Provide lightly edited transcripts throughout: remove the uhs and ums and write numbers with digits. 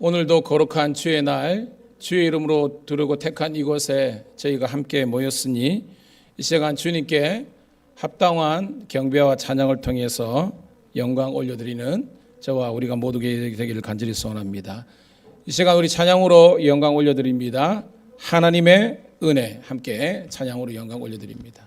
오늘도 거룩한 주의 날, 주의 이름으로 두르고 택한 이곳에 저희가 함께 모였으니 이 시간 주님께 합당한 경배와 찬양을 통해서 영광 올려드리는 저와 우리가 모두 되기를 간절히 소원합니다. 이 시간 우리 찬양으로 영광 올려드립니다. 하나님의 은혜, 함께 찬양으로 영광 올려드립니다.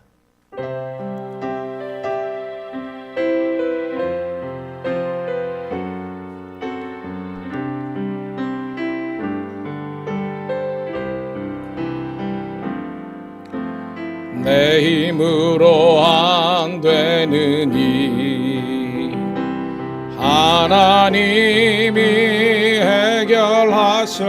내 힘으로 안 되는 일 하나님이 해결하셨고,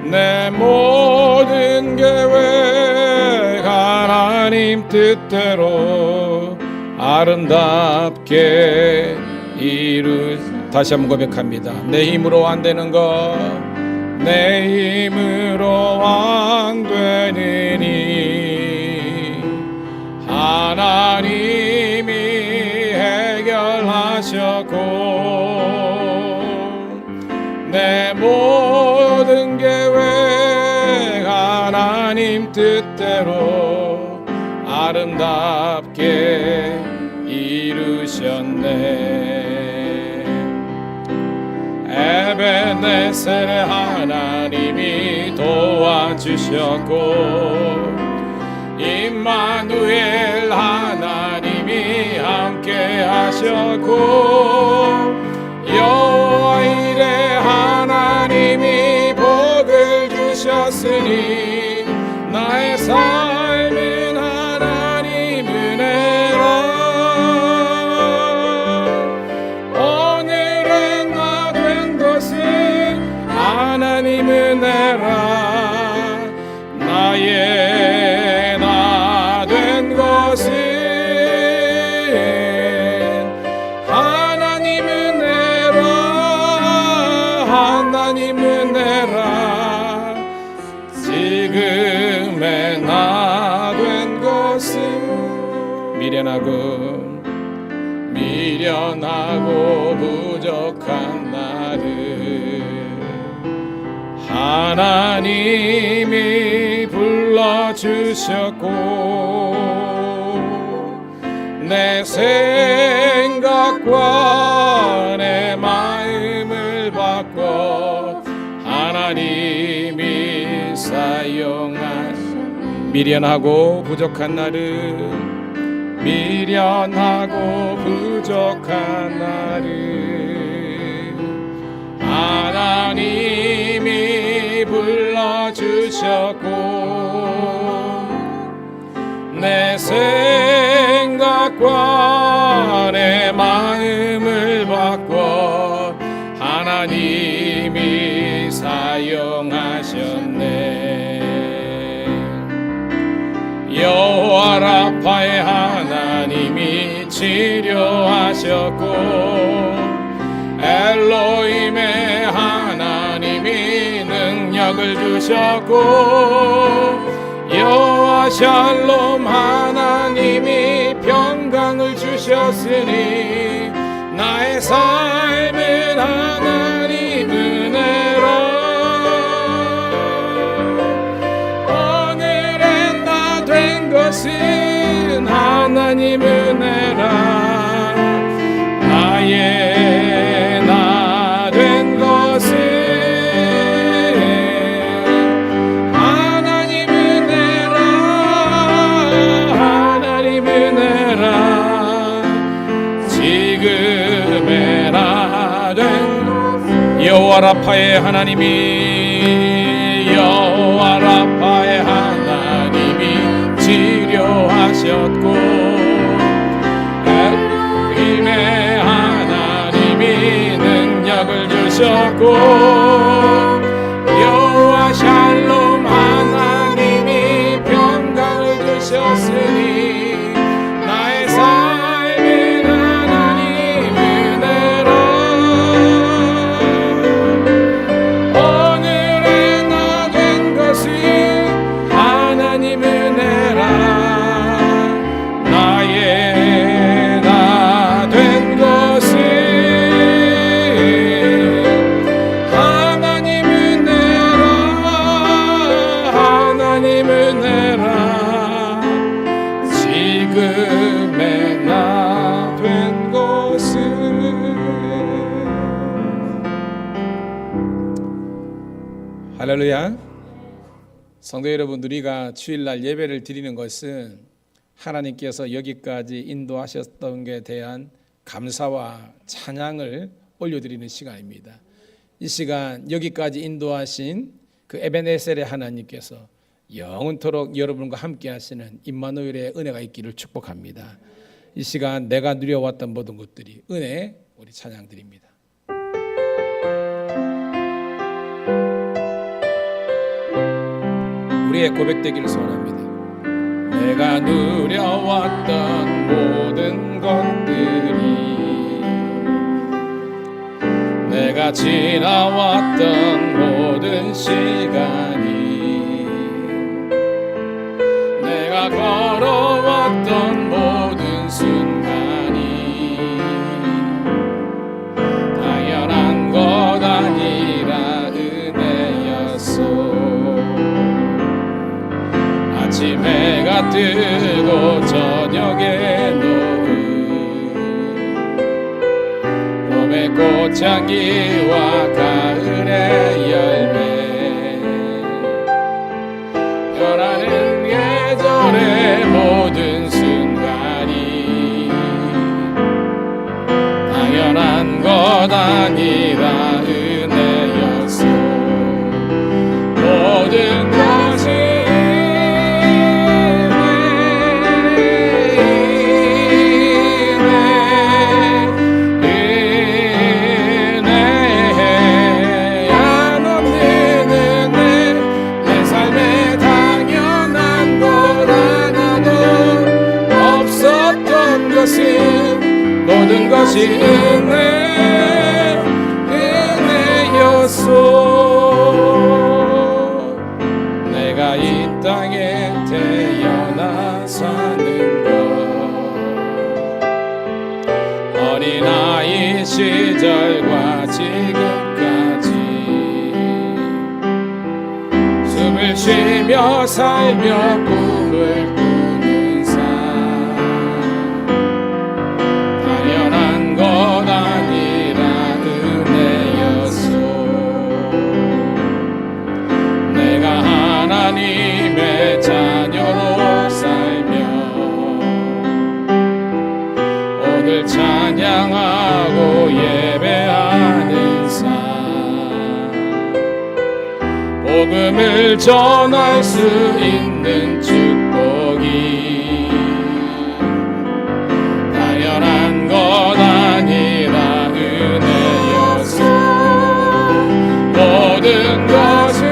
내 모든 계획 하나님 뜻대로 아름답게 다시 한번 고백합니다. 내 힘으로 안 되는 것, 내 힘으로 안 되는 일 하나님이 해결하셨고, 내 모든 계획 하나님 뜻대로 아름답게 이루셨네. 에베네셀 하나님이 도와주셨고, 임마누엘 하나님이 함께 하셨고, 여호와 이레 하나님이 복을 주셨으니 나의 삶은 하나님 은혜라. 하나님 은혜라. 나의 나 된 것은 하나님 은혜라. 하나님 은혜라. 지금의 나 된 것은 미련하고 부족한 나를 하나님이 불러주셨고, 내 생각과 내 마음을 바꿔 하나님이 사용하신 미련하고 부족한 나를 하나님이 불러주셨고, 내 생각과 내 마음을 바꿔 하나님이 사용하셨네. 여호와 라파의 하나님이 치료하셨고, 엘로힘의 하나님이 능력을 주셨고, 여호와 샬롬 하나님이 평강을 주셨으니 나의 삶은 하나님 은혜라. 오늘의 나 된 것은 하나님 은혜라. 나의 나 된 것은 하나님 은혜라. 하나님 은혜라. 지금의 나 된 여호와 라파의 하나님이 치료하셨고, 엘로힘의 하나님이 능력을 주셨고, 여호와 샬롬 하나님이 평강을 주셨으니 나의 삶은 하나님 은혜라. 오늘의 나 된 것은 하나님 은혜라. 나의 나 된 것은 할렐루야. 성도 여러분, 우리가 주일날 예배를 드리는 것은 하나님께서 여기까지 인도하셨던 것에 대한 감사와 찬양을 올려드리는 시간입니다. 이 시간 여기까지 인도하신 그 에베네셀의 하나님께서 영원토록 여러분과 함께 하시는 임마누엘의 은혜가 있기를 축복합니다. 이 시간 내가 누려왔던 모든 것들이 은혜, 우리 찬양드립니다. 우리의 고백되기를 소원합니다. 내가 누려왔던 모든 것들이, 내가 지나왔던 모든 시간이, 내가 걸어왔던 모든 순간이 당연한 것 아니라 은혜였소. 아침 해가 뜨고 저녁에 노을, 봄의 꽃향기와 가을의 열매, 변하는 계절의 모든 순간이 당연한 것 아니라 은혜였소. 모든 것이 모든 것이 은혜였소. 내가 이 땅에 태어나 사는 것, 어린아이 시절과 지금까지 숨을 쉬며 살며 꿈을 꾸는 삶, 당연한 것 아니라 은혜였소. 내가 하나님의 자녀로 살며 오늘 찬양하고 예배하는 삶, 복음을 전할 수 있는 축복이 당연한 것 아니라 은혜였소. 모든 것이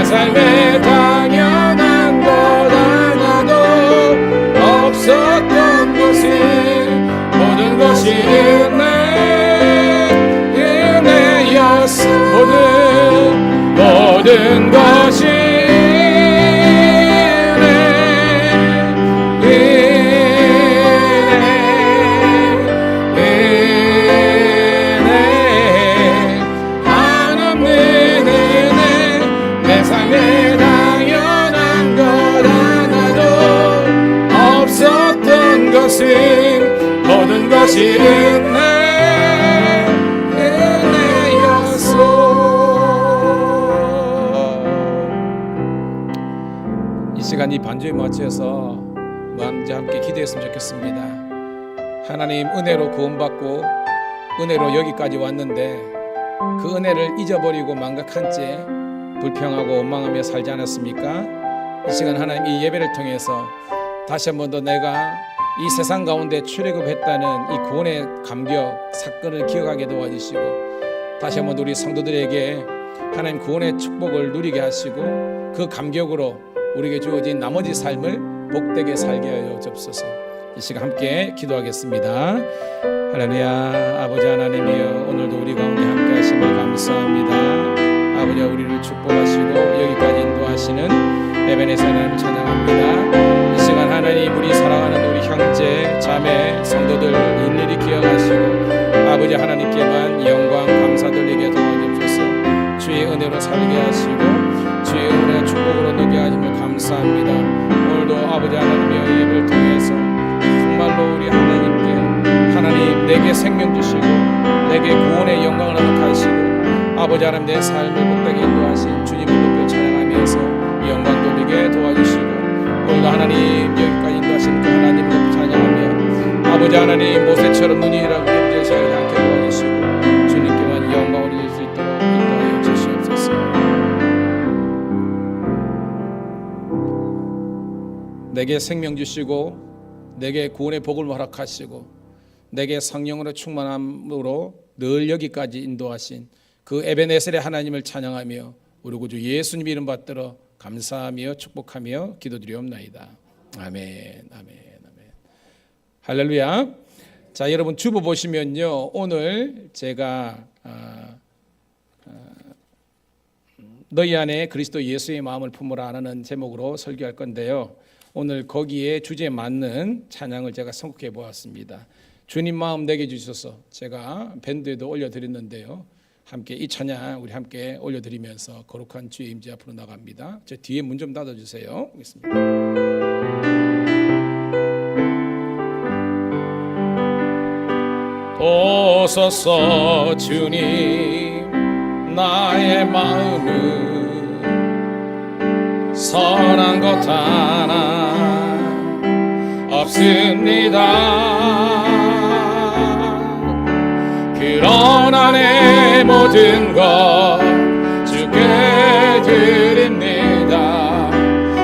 삶에 당연한 것 하나도 없었던 것이, 모든 것이 은혜였어. 모든 것이 삶에 당연한 것 하나도 없었던 것은 모든 것이 은혜였소. 이 시간 이 반주에 맞춰서 먼저 함께 기도했으면 좋겠습니다. 하나님, 은혜로 구원받고 은혜로 여기까지 왔는데 그 은혜를 잊어버리고 망각한 채 불평하고 원망하며 살지 않았습니까? 이 시간 하나님, 이 예배를 통해서 다시 한 번 더 내가 이 세상 가운데 출애굽했다는 이 구원의 감격 사건을 기억하게 도와주시고, 다시 한 번 우리 성도들에게 하나님 구원의 축복을 누리게 하시고 그 감격으로 우리에게 주어진 나머지 삶을 복되게 살게 하여 주옵소서. 이 시간 함께 기도하겠습니다. 할렐루야. 아버지 하나님이여, 오늘도 우리 가운데 함께 하시며 감사합니다. 아버지, 우리를 축복하시고 여기까지 인도하시는 에베네셀 하나님 찬양합니다. 이 시간 하나님, 우리 사랑하는 우리 형제 자매 성도들 일일이 기억하시고 아버지 하나님께만 영광 감사 돌리게 도와주옵소서. 주의 은혜로 살게 하시고 주의 은혜 축복을 아버지 하나님, 내 삶을 복되게 인도하신 주님을 높여 찬양하면서 영광 돌리게 도와주시고, 오늘도 하나님 여기까지 인도하신 그 하나님을 높여 찬양하며 아버지 하나님, 모세처럼 눈이 이라고 깨어지지 않게 도와주시고 주님께만 영광을 드릴 수 있도록 인도하여 주시옵소서. 내게 생명 주시고 내게 구원의 복을 허락하시고 내게 성령으로 충만함으로 늘 여기까지 인도하신 그 에베네셀의 하나님을 찬양하며 우리 구주 예수님 이름 받들어 감사하며 축복하며 기도드리옵나이다. 아멘, 아멘, 아멘. 할렐루야. 자, 여러분 주보 보시면요, 오늘 제가 너희 안에 그리스도 예수의 마음을 품으라 하는 제목으로 설교할 건데요, 오늘 거기에 주제에 맞는 찬양을 제가 선곡해 보았습니다. 주님 마음 내게 주셔서 제가 밴드에도 올려드렸는데요, 함께 이 찬양 우리 함께 올려드리면서 거룩한 주의 임재 앞으로 나갑니다. 저 뒤에 문 좀 닫아주세요. 알겠습니다. 오소서 주님, 나의 마음은 선한 것 하나 없습니다. 그러나 내 모든 것 주께 드립니다.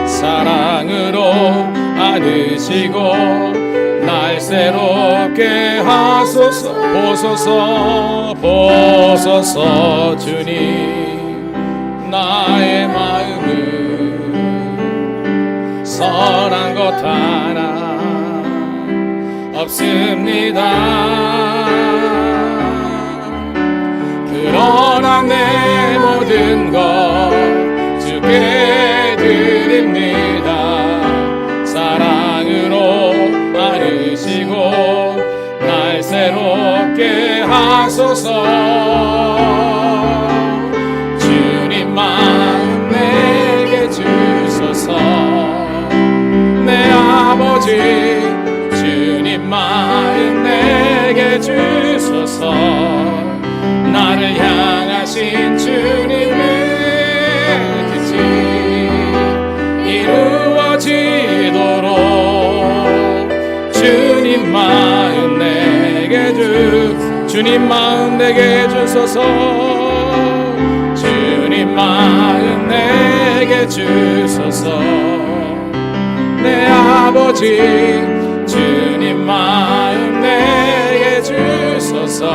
사랑으로 안으시고 날 새롭게 하소서. 보소서 주님, 나의 마음은 선한 것 하나 없습니다. 그러나 내 모든 것 주께 드립니다. 사랑으로 안으시고 날 새롭게 하소서. 주님 마음 내게 주소서. 내 아버지 주님 마음 내게 주소서. 나를 향하신 주님의 뜻이 이루어지도록 주님 마음 내게 주소서. 주님 마음 내게 주소서. 내 아버지 주님 마음 내게 주소서.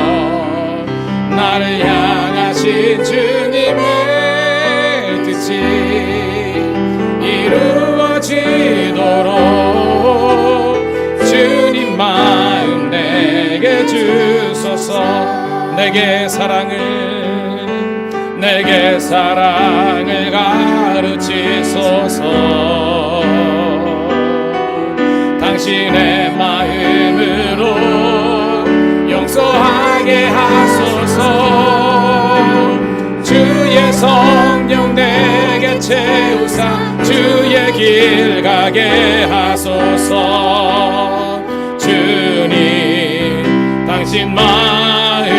나를 향하신 주님의 뜻이 이루어지도록 주님 마음 내게 주소서. 내게 사랑을 가르치소서. 당신의 마음으로 용서하게 하소서. 주의 성령 내게 채우사 주의 길 가게 하소서. 주님 당신 마음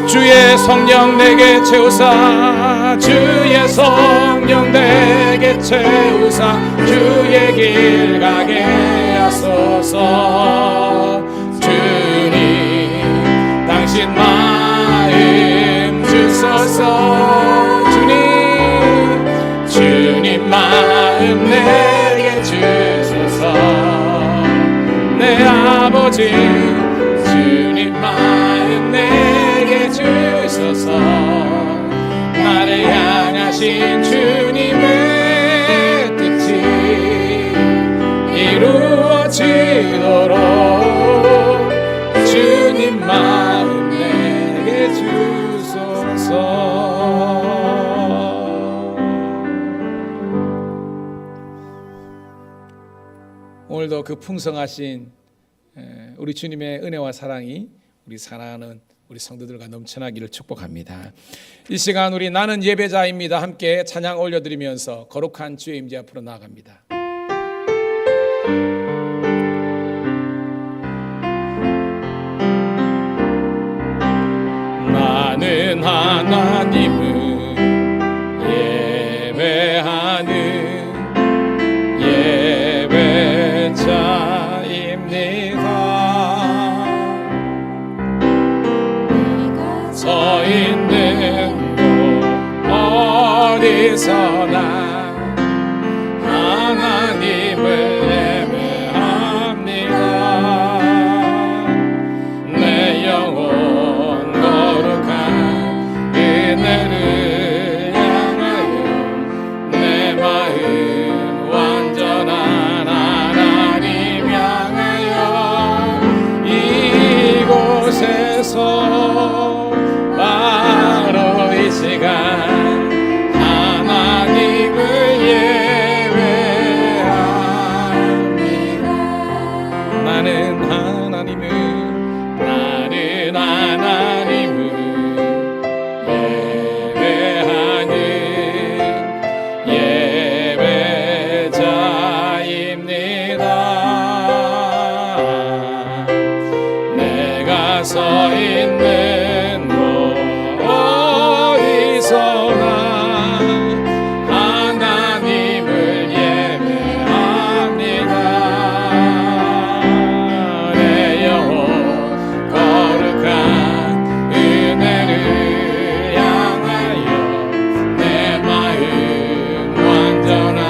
주의 성령 내게 채우사 주의 성령 내게 채우사 주의 길 가게 하소서. 주님 당신 마음 주소서. 주님 마음 내게 주소서. 내 아버지 주님 마음 내게 주소서. 나를 향하신 주님의 뜻이 이루어지도록 주님 마음 내게 주소서. 오늘도 그 풍성하신 우리 주님의 은혜와 사랑이 우리 사랑하는 우리 성도들과 넘쳐나기를 축복합니다. 이 시간 우리 나는 예배자입니다 함께 찬양 올려드리면서 거룩한 주의 임재 앞으로 나아갑니다. 나는 하나님을 예배하는 예배자입니다. 서 있는 곳 어디서나 하나님을 예배합니다. 내 영혼 거룩한 은혜를 향하여 내 마음 완전한 하나님 향하여 이곳에서 바로 이 시간 하나님을 예배합니다. 나는 하나님을 예배하는 예배자입니다. 내가 서 있는 곳 어디서나 하나님을 예배합니다. 내 영혼 거룩한 은혜를 향하여 내 마음 완전한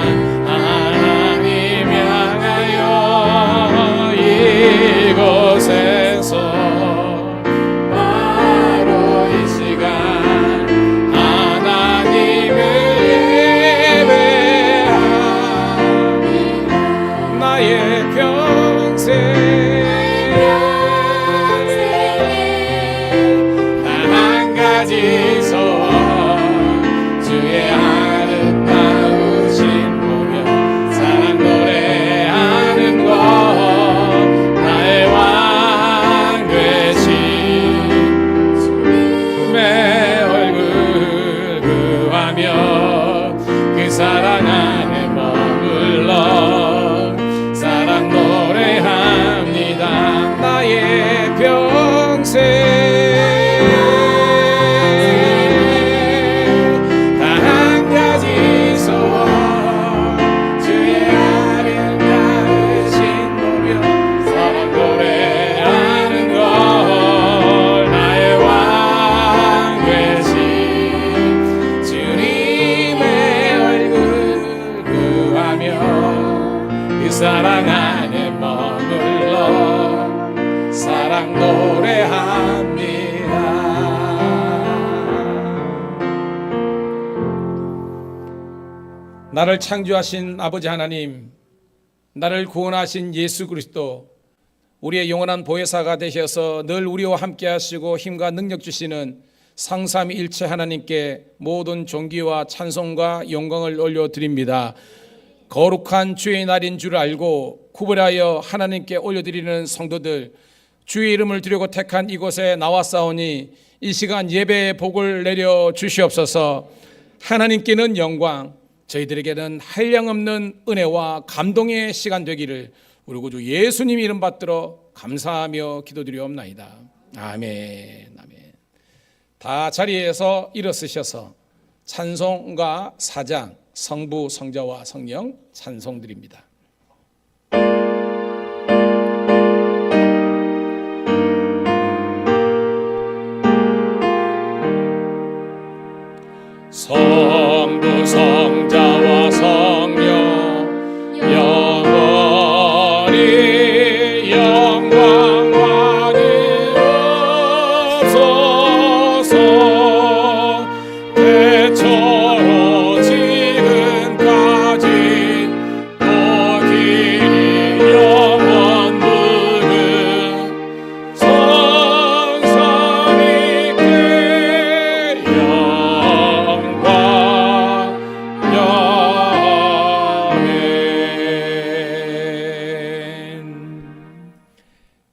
하나님 향하여 이곳에서 바로 이 시간 하나님을 예배합니다. 나의 평생 단 한 가지 소원 주의 아름다우신 보며 사랑 노래하는 것 나의 왕 되신 주님의 얼굴 구하며 그 사랑 안에 머물러 사랑 노래합니다. 나의 평생 단 한 가지 소원 주의 아름다우신 보며 사랑 노래하는 것 나의 왕 되신 주님의 얼굴 구하며 그 사랑 안에 머물러 사랑 노래합니다. 나를 창조하신 아버지 하나님, 나를 구원하신 예수 그리스도, 우리의 영원한 보혜사가 되셔서 늘 우리와 함께 하시고 힘과 능력 주시는 상삼위일체 하나님께 모든 존귀와 찬송과 영광을 올려드립니다. 거룩한 주의 날인 줄 알고 구별하여 하나님께 올려드리는 성도들, 주의 이름을 드리고 택한 이곳에 나왔사오니 이 시간 예배의 복을 내려 주시옵소서. 하나님께는 영광, 저희들에게는 한량없는 은혜와 감동의 시간 되기를 우리 구주 예수님 이름 받들어 감사하며 기도드리옵나이다. 아멘. 아멘. 다 자리에서 일어서셔서 찬송가 4장 성부 성자와 성령 찬송드립니다. 성부 성자와 성령 영원히 영광 받으옵소서. 대처로 지금까지 또 길이 영원 부른 성삼위께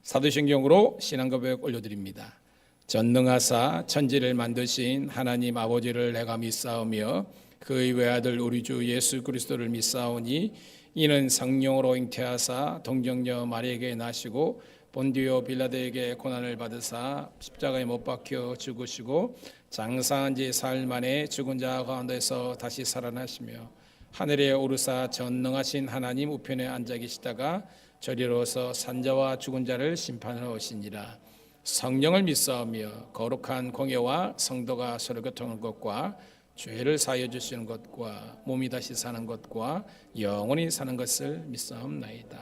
사도신경으로 신앙고백 올려드립니다. 전능하사 천지를 만드신 하나님 아버지를 내가 믿사오며 그의 외아들 우리 주 예수 그리스도를 믿사오니 이는 성령으로 잉태하사 동정녀 마리아에게 나시고 본디오 빌라도에게 고난을 받으사 십자가에 못 박혀 죽으시고 장사한 지 사흘 만에 죽은 자 가운데서 다시 살아나시며 하늘에 오르사 전능하신 하나님 우편에 앉아 계시다가 저리로서 산자와 죽은 자를 심판하러 오시니라. 성령을 믿사오며 거룩한 공예와 성도가 서로 교통하는 것과 죄를 사하여 주시는 것과 몸이 다시 사는 것과 영원히 사는 것을 믿사옵나이다.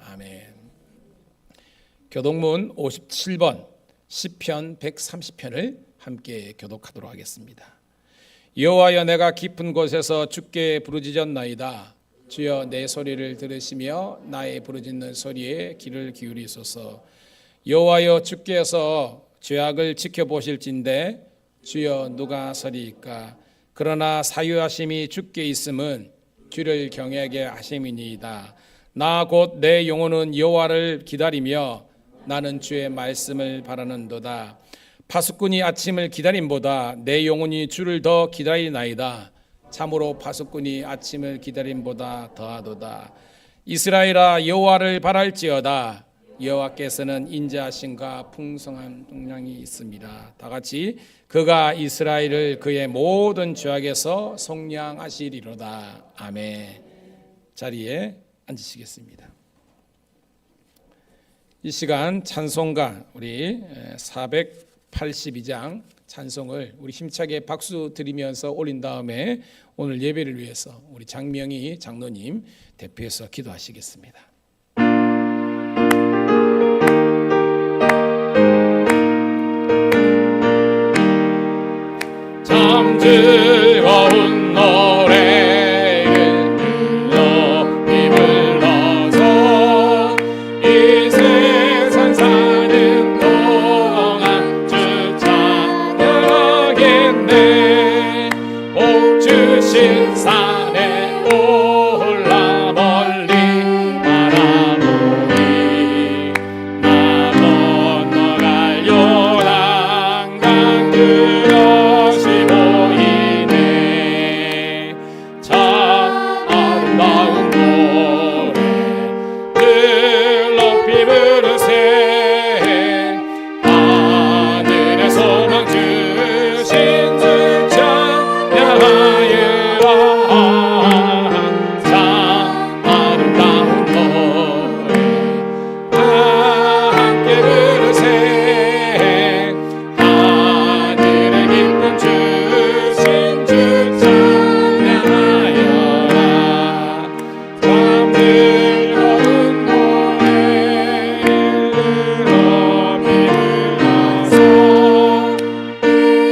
아멘. 교독문 57번 시편 130편을 함께 교독하도록 하겠습니다. 여호와여, 내가 깊은 곳에서 주께 부르짖었나이다. 주여, 내 소리를 들으시며 나의 부르짖는 소리에 귀를 기울이소서. 여호와여, 주께서 죄악을 지켜보실진대 주여 누가 서리이까. 그러나 사유하심이 주께 있음은 주를 경외하게 하심이니이다. 나 곧 내 영혼은 여호와를 기다리며 나는 주의 말씀을 바라는도다. 파수꾼이 아침을 기다림보다 내 영혼이 주를 더 기다리나이다. 참으로 파수꾼이 아침을 기다림보다 더하도다. 이스라엘아, 여호와를 바랄지어다. 여호와께서는 인자하심과 풍성한 동량이 있습니다. 다 같이 그가 이스라엘을 그의 모든 죄악에서 속량하시리로다. 아멘. 자리에 앉으시겠습니다. 이 시간 찬송가 우리 482장 찬송을 우리 힘차게 박수 드리면서 올린 다음에 오늘 예배를 위해서 우리 장명희 장로님 대표해서 기도하시겠습니다. 참 즐거운 노래를 높이 불러서 이 세상 사는 동안 주 찬양하겠네. 복 주신 산에 올라 멀리 바라보니 나 건너갈 요단강 그것이 보이네. 참 아름다운 노래 늘 높이 부르세. 하늘의 소망 주신 주 찬양하여라. 참 아름다운 노래 다 함께 부르세. 하늘의 기쁨 주신 주 찬양하여라. 참 즐거운 노래를 높이 불러서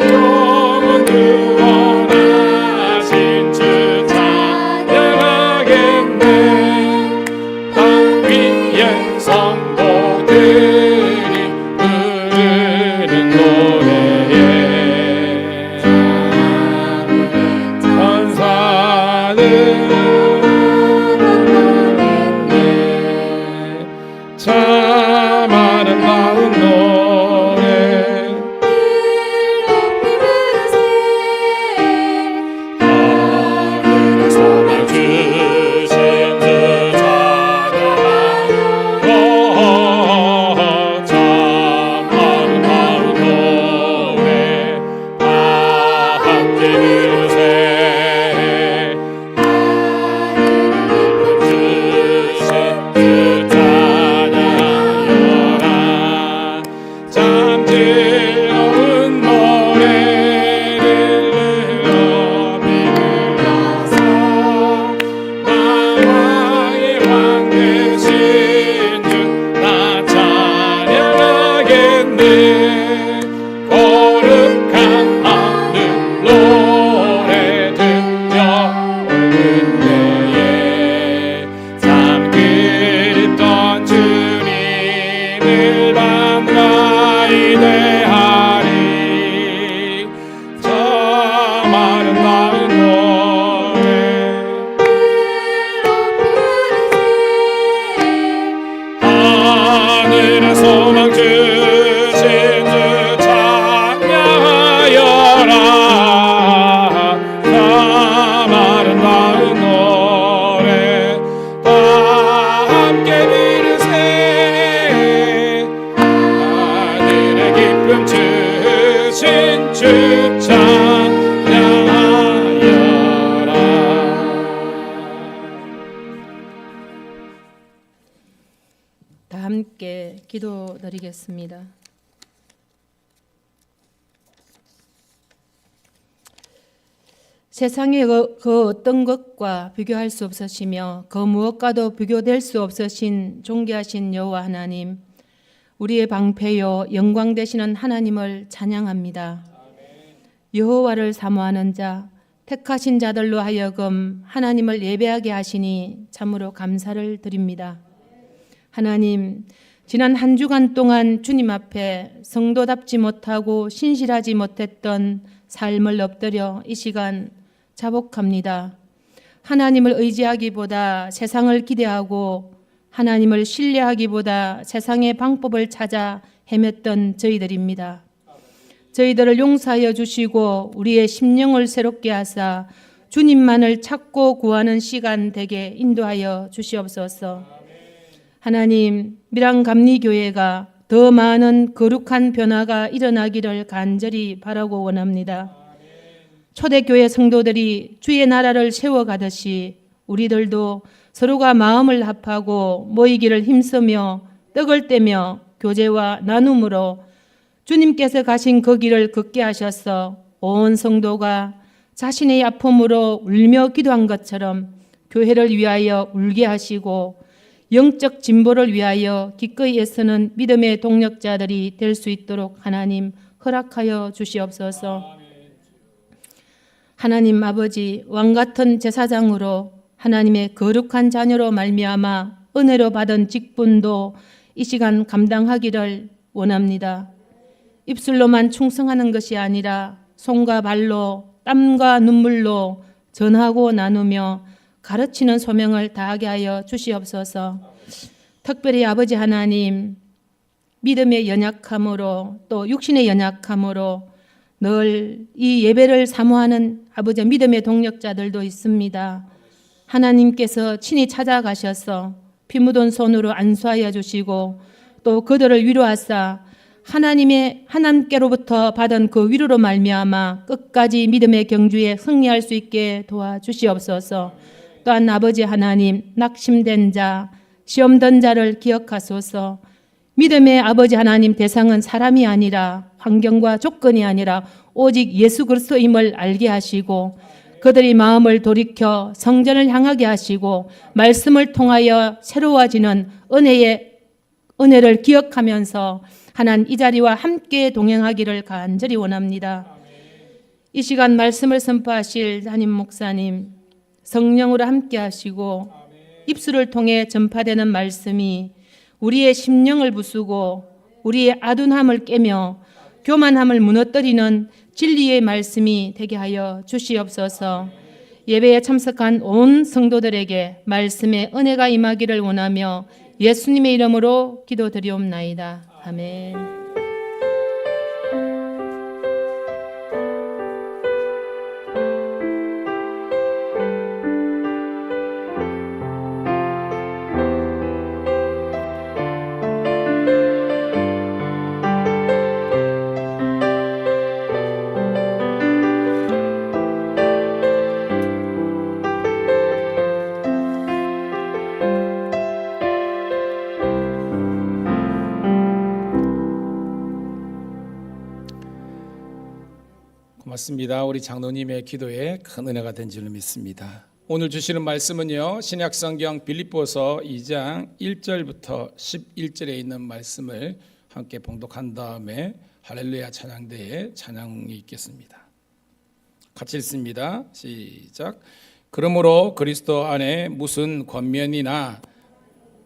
영원 구원하신 주 찬양하겠네. 땅 위의 성도들이 부르는 노래에 천사는 참 아름다운 노래 찬양하여라. 다 함께 기도드리겠습니다. 세상의 그 어떤 것과 비교할 수 없으시며 그 무엇과도 비교될 수 없으신 존귀하신 여호와 하나님, 우리의 방패요 영광 되시는 하나님을 찬양합니다. 여호와를 사모하는 자, 택하신 자들로 하여금 하나님을 예배하게 하시니 참으로 감사를 드립니다. 하나님, 지난 한 주간 동안 주님 앞에 성도답지 못하고 신실하지 못했던 삶을 엎드려 이 시간 자복합니다. 하나님을 의지하기보다 세상을 기대하고 하나님을 신뢰하기보다 세상의 방법을 찾아 헤맸던 저희들입니다. 저희들을 용서하여 주시고 우리의 심령을 새롭게 하사 주님만을 찾고 구하는 시간 되게 인도하여 주시옵소서. 하나님, 밀양감리교회가 더 많은 거룩한 변화가 일어나기를 간절히 바라고 원합니다. 초대교회 성도들이 주의 나라를 세워가듯이 우리들도 서로가 마음을 합하고 모이기를 힘쓰며 떡을 떼며 교제와 나눔으로 주님께서 가신 그 길을 걷게 하셔서 온 성도가 자신의 아픔으로 울며 기도한 것처럼 교회를 위하여 울게 하시고 영적 진보를 위하여 기꺼이 애쓰는 믿음의 동력자들이 될 수 있도록 하나님 허락하여 주시옵소서. 하나님 아버지, 왕같은 제사장으로 하나님의 거룩한 자녀로 말미암아 은혜로 받은 직분도 이 시간 감당하기를 원합니다. 입술로만 충성하는 것이 아니라 손과 발로 땀과 눈물로 전하고 나누며 가르치는 소명을 다하게 하여 주시옵소서. 특별히 아버지 하나님, 믿음의 연약함으로 또 육신의 연약함으로 늘 이 예배를 사모하는 아버지 믿음의 동력자들도 있습니다. 하나님께서 친히 찾아가셔서 피 묻은 손으로 안수하여 주시고 또 그들을 위로하사 하나님께로부터 받은 그 위로로 말미암아 끝까지 믿음의 경주에 승리할 수 있게 도와주시옵소서. 또한 아버지 하나님, 낙심된 자, 시험된 자를 기억하소서. 믿음의 아버지 하나님, 대상은 사람이 아니라 환경과 조건이 아니라 오직 예수 그리스도임을 알게 하시고 그들이 마음을 돌이켜 성전을 향하게 하시고 말씀을 통하여 새로워지는 은혜를 기억하면서 하나님 이 자리와 함께 동행하기를 간절히 원합니다. 이 시간 말씀을 선포하실 담임 목사님, 성령으로 함께 하시고 입술을 통해 전파되는 말씀이 우리의 심령을 부수고 우리의 아둔함을 깨며 교만함을 무너뜨리는 진리의 말씀이 되게 하여 주시옵소서. 예배에 참석한 온 성도들에게 말씀의 은혜가 임하기를 원하며 예수님의 이름으로 기도드리옵나이다. 아멘. 고맙습니다. 우리 장로님의 기도에 큰 은혜가 된 줄로 믿습니다. 오늘 주시는 말씀은요, 신약성경 빌립보서 2장 1절부터 11절에 있는 말씀을 함께 봉독한 다음에 할렐루야 찬양대에 찬양이 있겠습니다. 같이 읽습니다. 시작. 그러므로 그리스도 안에 무슨 권면이나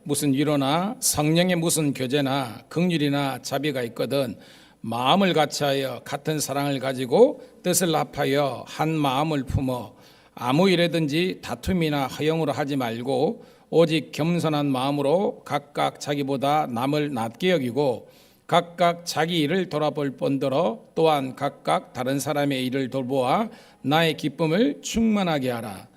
무슨 위로나 성령의 무슨 교제나 긍휼이나 자비가 있거든 마음을 같이하여 같은 사랑을 가지고 뜻을 합하여 한 마음을 품어 아무 일에든지 다툼이나 허영으로 하지 말고 오직 겸손한 마음으로 각각 자기보다 남을 낮게 여기고 각각 자기 일을 돌아볼 뿐더러 또한 각각 다른 사람의 일을 돌보아 나의 기쁨을 충만하게 하라.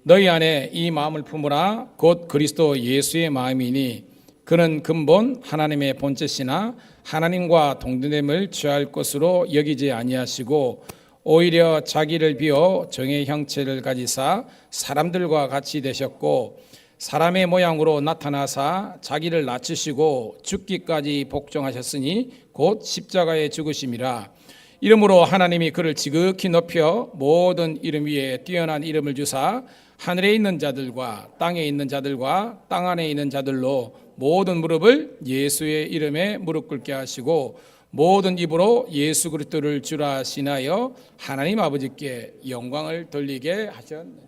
너희 안에 이 마음을 품으라. 곧 그리스도 예수의 마음이니 그는 근본 하나님의 본체시나 하나님과 동등됨을 취할 것으로 여기지 아니하시고 오히려 자기를 비워 종의 형체를 가지사 사람들과 같이 되셨고 사람의 모양으로 나타나사 자기를 낮추시고 죽기까지 복종하셨으니 곧 십자가에 죽으심이라. 이러므로 하나님이 그를 지극히 높여 모든 이름 위에 뛰어난 이름을 주사 하늘에 있는 자들과 땅에 있는 자들과 땅 안에 있는 자들로 모든 무릎을 예수의 이름에 무릎 꿇게 하시고 모든 입으로 예수 그리스도를 주라 신하여 하나님 아버지께 영광을 돌리게 하셨느니라.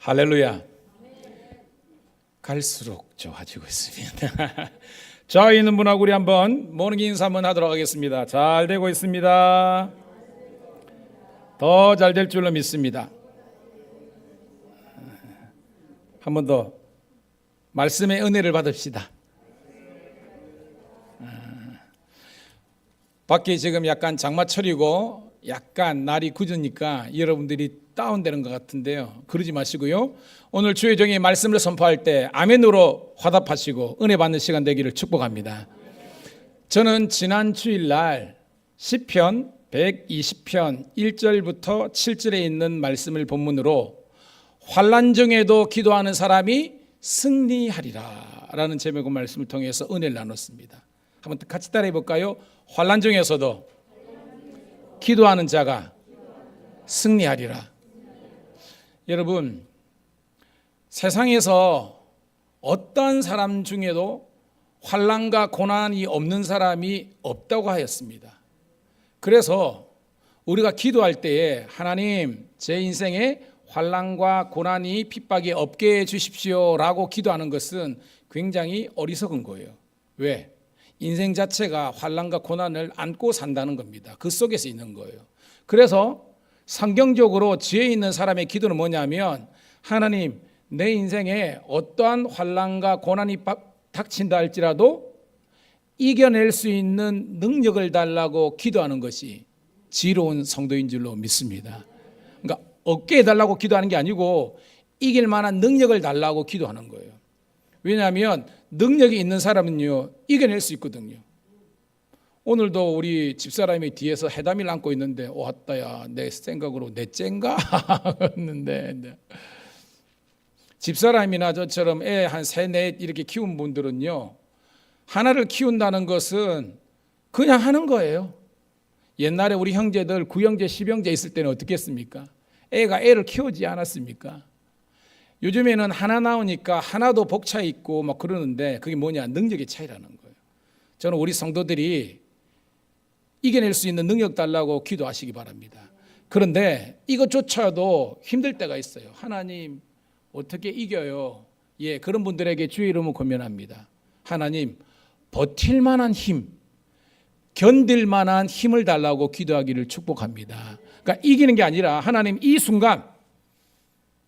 할렐루야. 갈수록 좋아지고 있습니다. 자, 있는 분하고 우리 한번 모닝 인사 한번 하도록 하겠습니다. 잘 되고 있습니다. 더 잘 될 줄로 믿습니다. 한 번 더 말씀의 은혜를 받읍시다. 밖에 지금 약간 장마철이고 약간 날이 굳으니까 여러분들이 다운되는 것 같은데요. 그러지 마시고요. 오늘 주의 종이 말씀을 선포할 때 아멘으로 화답하시고 은혜 받는 시간 되기를 축복합니다. 저는 지난 주일날 시편 120편 1절부터 7절에 있는 말씀을 본문으로 환난 중에도 기도하는 사람이 승리하리라 라는 제목의 말씀을 통해서 은혜를 나눴습니다. 한번 같이 따라해 볼까요? 환난 중에서도 기도하는 자가 승리하리라. 여러분, 세상에서 어떠한 사람 중에도 환난과 고난이 없는 사람이 없다고 하였습니다. 그래서 우리가 기도할 때에 하나님, 제 인생에 환난과 고난이 핍박이 없게 해 주십시오라고 기도하는 것은 굉장히 어리석은 거예요. 왜? 인생 자체가 환난과 고난을 안고 산다는 겁니다. 그 속에서 있는 거예요. 그래서 성경적으로 지혜 있는 사람의 기도는 뭐냐면 하나님, 내 인생에 어떠한 환난과 고난이 닥친다 할지라도 이겨낼 수 있는 능력을 달라고 기도하는 것이 지혜로운 성도인 줄로 믿습니다. 그러니까 얻게 해달라고 기도하는 게 아니고 이길 만한 능력을 달라고 기도하는 거예요. 왜냐하면 능력이 있는 사람은요 이겨낼 수 있거든요. 오늘도 우리 집사람이 뒤에서 해담이를 안고 있는데 왔다야 내 생각으로 넷째인가 했는데 집사람이나 저처럼 애 한 3, 4 이렇게 키운 분들은요 하나를 키운다는 것은 그냥 하는 거예요. 옛날에 우리 형제들 9형제 10형제 있을 때는 어떻게 했습니까? 애가 애를 키우지 않았습니까? 요즘에는 하나 나오니까 하나도 벅차 있고 막 그러는데 그게 뭐냐? 능력의 차이라는 거예요. 저는 우리 성도들이 이겨낼 수 있는 능력 달라고 기도하시기 바랍니다. 그런데 이것조차도 힘들 때가 있어요. 하나님 어떻게 이겨요? 예, 그런 분들에게 주의 이름을 권면합니다. 하나님 버틸 만한 힘, 견딜 만한 힘을 달라고 기도하기를 축복합니다. 그러니까 이기는 게 아니라 하나님 이 순간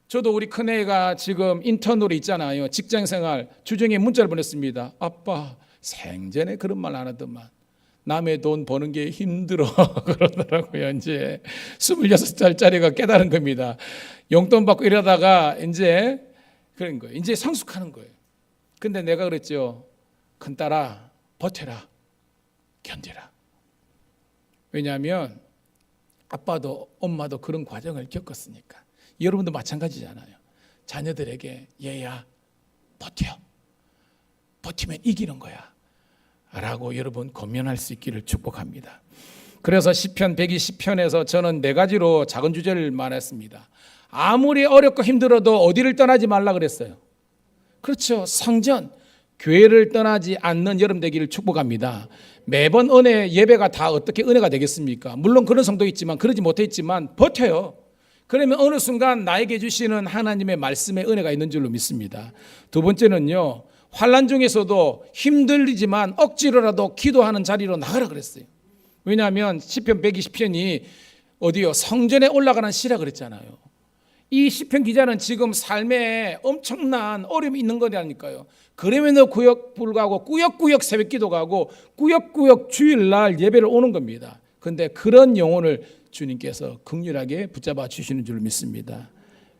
저도 우리 큰애가 지금 인턴으로 있잖아요. 직장생활 주중에 문자를 보냈습니다. 아빠 생전에 그런 말 안 하더만 남의 돈 버는 게 힘들어 그러더라고요. 이제 26살짜리가 깨달은 겁니다. 용돈 받고 이러다가 이제 그런 거예요. 이제 성숙하는 거예요. 근데 내가 그랬죠. 큰딸아 버텨라. 견디라. 왜냐하면 아빠도 엄마도 그런 과정을 겪었으니까. 여러분도 마찬가지잖아요. 자녀들에게 얘야 버텨. 버티면 이기는 거야 라고 여러분 권면할 수 있기를 축복합니다. 그래서 시편 120편에서 저는 4가지로 작은 주제를 말했습니다. 아무리 어렵고 힘들어도 어디를 떠나지 말라 그랬어요. 그렇죠. 성전 교회를 떠나지 않는 여러분 되기를 축복합니다. 매번 은혜 예배가 다 어떻게 은혜가 되겠습니까? 물론 그런 성도 있지만 그러지 못했지만 버텨요. 그러면 어느 순간 나에게 주시는 하나님의 말씀의 은혜가 있는 줄로 믿습니다. 두 번째는요. 환난 중에서도 힘들지만 억지로라도 기도하는 자리로 나가라 그랬어요. 왜냐하면 시편 120편이 어디요? 성전에 올라가는 시라 그랬잖아요. 이 시편 기자는 지금 삶에 엄청난 어려움이 있는 거라니까요. 그러면서 불구하고 꾸역꾸역 새벽기도 가고 꾸역꾸역 주일날 예배를 오는 겁니다. 그런데 그런 영혼을 주님께서 긍휼하게 붙잡아 주시는 줄 믿습니다.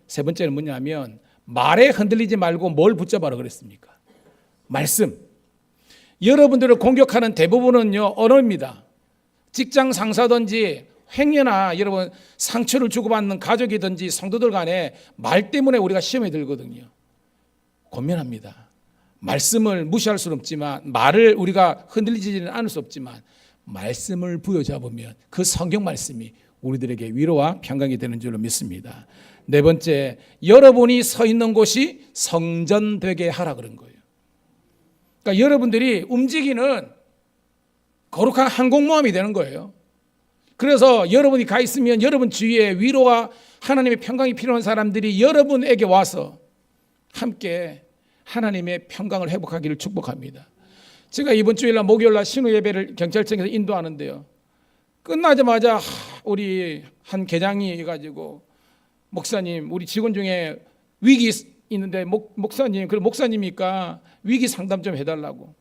세 번째는 뭐냐면 말에 흔들리지 말고 뭘 붙잡아라 그랬습니까? 말씀. 여러분들을 공격하는 대부분은요 언어입니다. 직장 상사든지 행여나 여러분 상처를 주고받는 가족이든지 성도들 간에 말 때문에 우리가 시험에 들거든요. 권면합니다. 말씀을 무시할 수는 없지만 말을 우리가 흔들리지는 않을 수 없지만 말씀을 부여잡으면 그 성경 말씀이 우리들에게 위로와 평강이 되는 줄로 믿습니다. 네 번째, 여러분이 서 있는 곳이 성전 되게 하라 그런 거예요. 그러니까 여러분들이 움직이는 거룩한 항공모함이 되는 거예요. 그래서 여러분이 가 있으면 여러분 주위에 위로와 하나님의 평강이 필요한 사람들이 여러분에게 와서 함께 하나님의 평강을 회복하기를 축복합니다. 제가 이번 주일날 목요일날 신우 예배를 경찰청에서 인도하는데요. 끝나자마자 우리 한 계장이 해가지고 목사님, 우리 직원 중에 위기 있는데 목사님, 그럼 목사님이니까 위기 상담 좀 해달라고.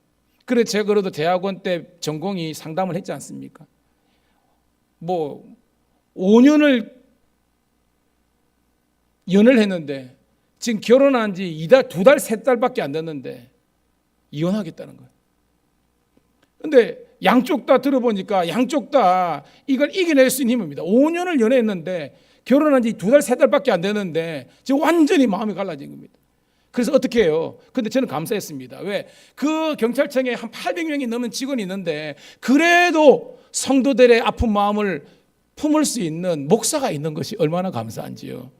그래 제가 그래도 대학원 때 전공이 상담을 했지 않습니까? 뭐 5년을 연애를 했는데 지금 결혼한 지 2달, 2달, 3달밖에 안 됐는데 이혼하겠다는 거예요. 근데 양쪽 다 들어보니까 양쪽 다 이걸 이겨낼 수 있는 힘입니다. 5년을 연애했는데 결혼한 지 2달, 3달밖에 안 됐는데 지금 완전히 마음이 갈라진 겁니다. 그래서 어떻게 해요? 근데 저는 감사했습니다. 왜? 그 경찰청에 한 800명이 넘는 직원이 있는데 그래도 성도들의 아픈 마음을 품을 수 있는 목사가 있는 것이 얼마나 감사한지요.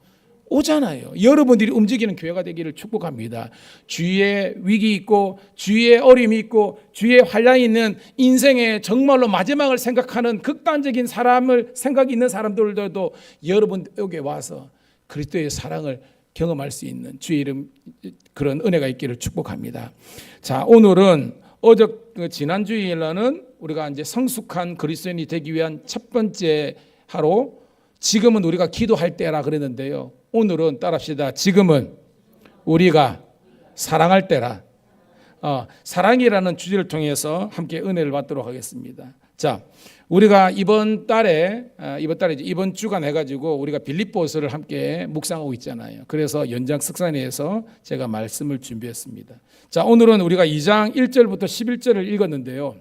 오잖아요. 여러분들이 움직이는 교회가 되기를 축복합니다. 주위에 위기 있고 주위에 어려움이 있고 주위에 환란이 있는 인생의 정말로 마지막을 생각하는 극단적인 사람을 생각이 있는 사람들도 여러분에게 와서 그리스도의 사랑을 경험할 수 있는 주의 이름 그런 은혜가 있기를 축복합니다. 자, 오늘은 지난 주일에는 우리가 이제 성숙한 그리스도인이 되기 위한 첫 번째 하루, 지금은 우리가 기도할 때라 그랬는데요. 오늘은 따라합시다. 지금은 우리가 사랑할 때라. 사랑이라는 주제를 통해서 함께 은혜를 받도록 하겠습니다. 자, 우리가 이번 주간 해가지고 우리가 빌립보서를 함께 묵상하고 있잖아요. 그래서 연장 석산회에서 제가 말씀을 준비했습니다. 자, 오늘은 우리가 2장 1절부터 11절을 읽었는데요.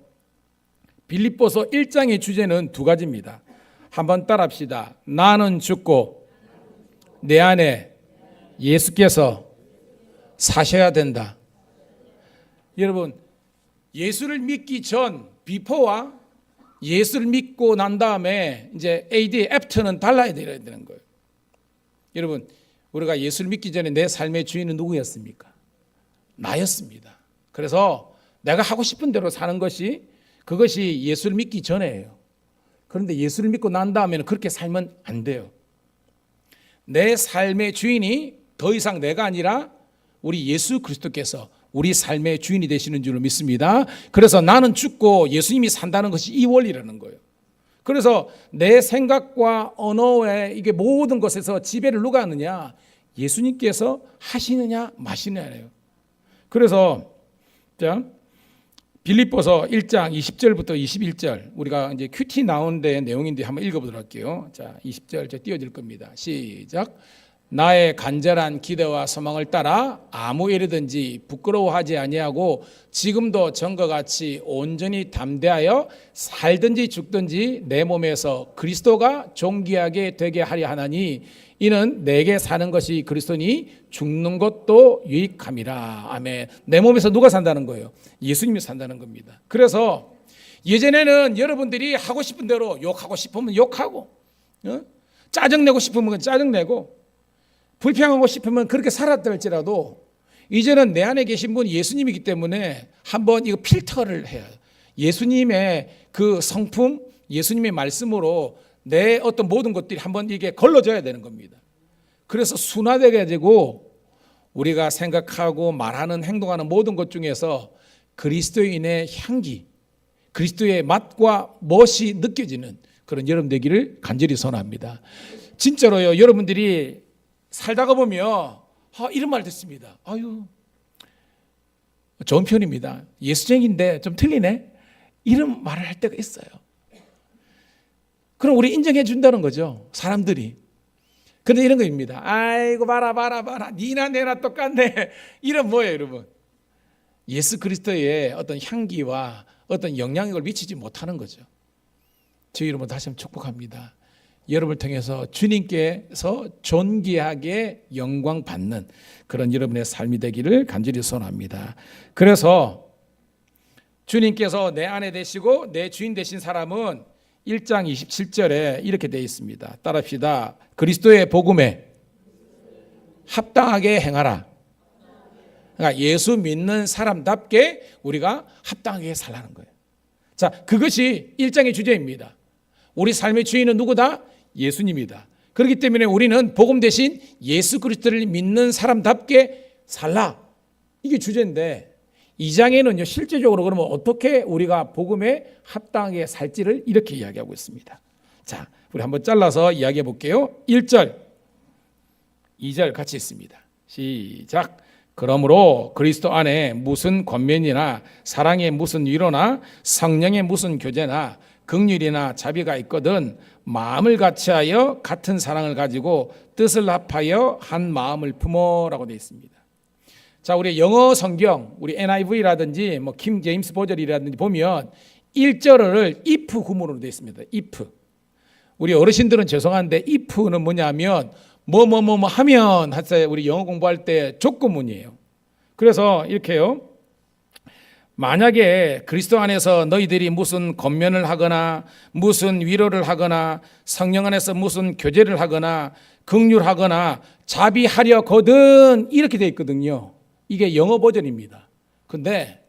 빌립보서 1장의 주제는 두 가지입니다. 한번 따라합시다. 나는 죽고 내 안에 예수께서 사셔야 된다. 여러분, 예수를 믿기 전 비포와 예수를 믿고 난 다음에 이제 AD 애프터는 달라야 되는 거예요. 여러분, 우리가 예수를 믿기 전에 내 삶의 주인은 누구였습니까? 나였습니다. 그래서 내가 하고 싶은 대로 사는 그것이 예수를 믿기 전에예요. 그런데 예수를 믿고 난 다음에는 그렇게 살면 안 돼요. 내 삶의 주인이 더 이상 내가 아니라 우리 예수 그리스도께서 우리 삶의 주인이 되시는 줄로 믿습니다. 그래서 나는 죽고 예수님이 산다는 것이 이 원리라는 거예요. 그래서 내 생각과 언어에 이게 모든 것에서 지배를 누가 하느냐? 예수님께서 하시느냐 마시느냐예요. 그래서 자, 빌립보서 1장 20절부터 21절 우리가 이제 큐티 나온 데 내용인데 한번 읽어보도록 할게요. 자, 20절 제가 띄워질 겁니다. 시작. 나의 간절한 기대와 소망을 따라 아무 일이든지 부끄러워하지 아니하고 지금도 전과 같이 온전히 담대하여 살든지 죽든지 내 몸에서 그리스도가 존귀하게 되게 하려 하나니 이는 내게 사는 것이 그리스도니 죽는 것도 유익함이라. 아멘. 내 몸에서 누가 산다는 거예요? 예수님이 산다는 겁니다. 그래서 예전에는 여러분들이 하고 싶은 대로 욕하고 싶으면 욕하고 짜증내고 싶으면 짜증내고 불평하고 싶으면 그렇게 살았다 할지라도 이제는 내 안에 계신 분이 예수님이기 때문에 한번 이거 필터를 해야 돼요. 예수님의 그 성품, 예수님의 말씀으로 내 어떤 모든 것들이 한번 이게 걸러져야 되는 겁니다. 그래서 순화되게 가지고 우리가 생각하고 말하는 행동하는 모든 것 중에서 그리스도인의 향기, 그리스도의 맛과 멋이 느껴지는 그런 여러분 되기를 간절히 소원합니다. 진짜로요. 여러분들이 살다가 보면 이런 말 듣습니다. 아유, 좋은 편입니다. 예수쟁인데 좀 틀리네. 이런 말을 할 때가 있어요. 그럼 우리 인정해 준다는 거죠. 사람들이. 그런데 이런 거입니다. 아이고 봐라. 니나 내나 똑같네. 이런 뭐예요, 여러분? 예수 그리스도의 어떤 향기와 어떤 영향력을 미치지 못하는 거죠. 저희 여러분 다시 한번 축복합니다. 여러분을 통해서 주님께서 존귀하게 영광 받는 그런 여러분의 삶이 되기를 간절히 소원합니다. 그래서 주님께서 내 안에 되시고 내 주인 되신 사람은 1장 27절에 이렇게 되어 있습니다. 따라합시다. 그리스도의 복음에 합당하게 행하라. 그러니까 예수 믿는 사람답게 우리가 합당하게 살라는 거예요. 자, 그것이 1장의 주제입니다. 우리 삶의 주인은 누구다? 예수님이다. 그렇기 때문에 우리는 복음 대신 예수 그리스도를 믿는 사람답게 살라. 이게 주제인데 2장에는요 실제적으로 그러면 어떻게 우리가 복음에 합당하게 살지를 이렇게 이야기하고 있습니다. 자, 우리 한번 잘라서 이야기해 볼게요. 1절 2절 같이 있습니다. 시작. 그러므로 그리스도 안에 무슨 권면이나 사랑의 무슨 위로나 성령의 무슨 교제나 긍휼이나 자비가 있거든 마음을 같이하여 같은 사랑을 가지고 뜻을 합하여 한 마음을 품어라고 되어 있습니다. 자, 우리 영어 성경, 우리 NIV라든지 뭐 킹 제임스 버전이라든지 보면 1절을 if 구문으로 되어 있습니다. if. 우리 어르신들은 죄송한데 if는 뭐냐면 뭐 하면 하세요. 우리 영어 공부할 때 조건문이에요. 그래서 이렇게요. 만약에 그리스도 안에서 너희들이 무슨 권면을 하거나 무슨 위로를 하거나 성령 안에서 무슨 교제를 하거나 긍휼하거나 자비하려거든 이렇게 되어 있거든요. 이게 영어 버전입니다. 근데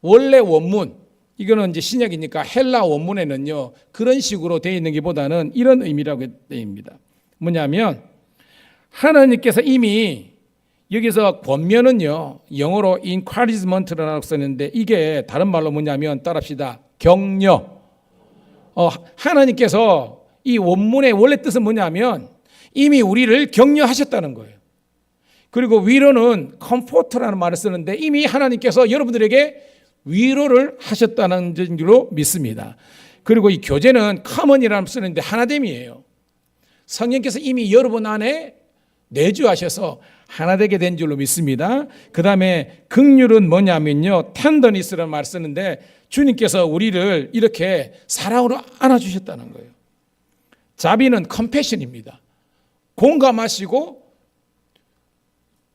원래 원문 이거는 이제 신약이니까 헬라 원문에는요 그런 식으로 되어 있는 것보다는 이런 의미라고 되어 있습니다. 뭐냐면 하나님께서 이미 여기서 권면은요 영어로 encouragement라고 썼는데 이게 다른 말로 뭐냐면 따라합시다. 격려. 하나님께서 이 원문의 원래 뜻은 뭐냐면 이미 우리를 격려하셨다는 거예요. 그리고 위로는 comfort라는 말을 쓰는데 이미 하나님께서 여러분들에게 위로를 하셨다는 줄로 믿습니다. 그리고 이 교제는 common이라는 말을 쓰는데 하나됨이에요. 성령께서 이미 여러분 안에 내주하셔서 하나 되게 된 줄로 믿습니다. 그 다음에 긍휼은 뭐냐면요 tenderness라는 말을 쓰는데 주님께서 우리를 이렇게 사랑으로 안아주셨다는 거예요. 자비는 compassion입니다. 공감하시고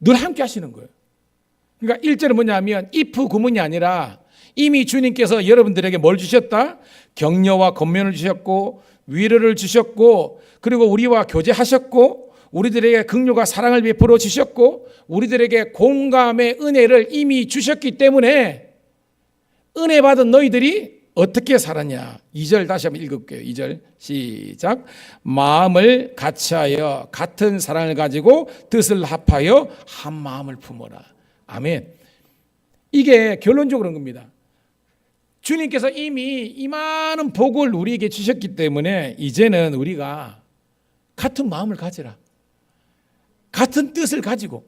늘 함께 하시는 거예요. 그러니까 1절은 뭐냐면 if 구문이 아니라 이미 주님께서 여러분들에게 뭘 주셨다? 격려와 권면을 주셨고 위로를 주셨고 그리고 우리와 교제하셨고 우리들에게 긍휼과 사랑을 베풀어 주셨고 우리들에게 공감의 은혜를 이미 주셨기 때문에 은혜 받은 너희들이 어떻게 살았냐. 2절 다시 한번 읽어볼게요. 2절 시작. 마음을 같이하여 같은 사랑을 가지고 뜻을 합하여 한 마음을 품어라. 아멘. 이게 결론적으로 그런 겁니다. 주님께서 이미 이 많은 복을 우리에게 주셨기 때문에 이제는 우리가 같은 마음을 가지라. 같은 뜻을 가지고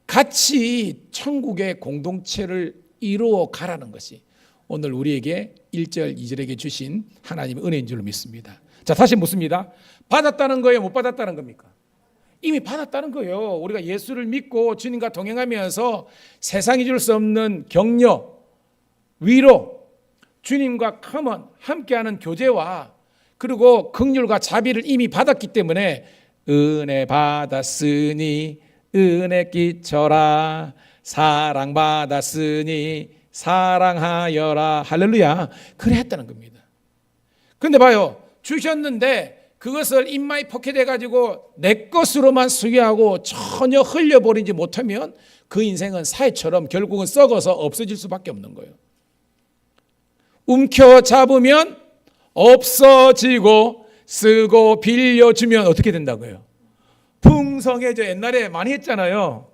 같이 천국의 공동체를 이루어 가라는 것이 오늘 우리에게 1절, 2절에게 주신 하나님의 은혜인 줄로 믿습니다. 자, 다시 묻습니다. 받았다는 거예요? 못 받았다는 겁니까? 이미 받았다는 거예요. 우리가 예수를 믿고 주님과 동행하면서 세상이 줄 수 없는 격려, 위로, 주님과 커먼 함께하는 교제와 그리고 긍휼과 자비를 이미 받았기 때문에 은혜 받았으니 은혜 끼쳐라 사랑 받았으니 사랑하여라 할렐루야. 그래 했다는 겁니다. 그런데 봐요. 주셨는데 그것을 인마이 포켓해 가지고 내 것으로만 수여하고 전혀 흘려버리지 못하면 그 인생은 사회처럼 결국은 썩어서 없어질 수밖에 없는 거예요. 움켜잡으면 없어지고 쓰고 빌려주면 어떻게 된다고요? 풍성해져. 옛날에 많이 했잖아요.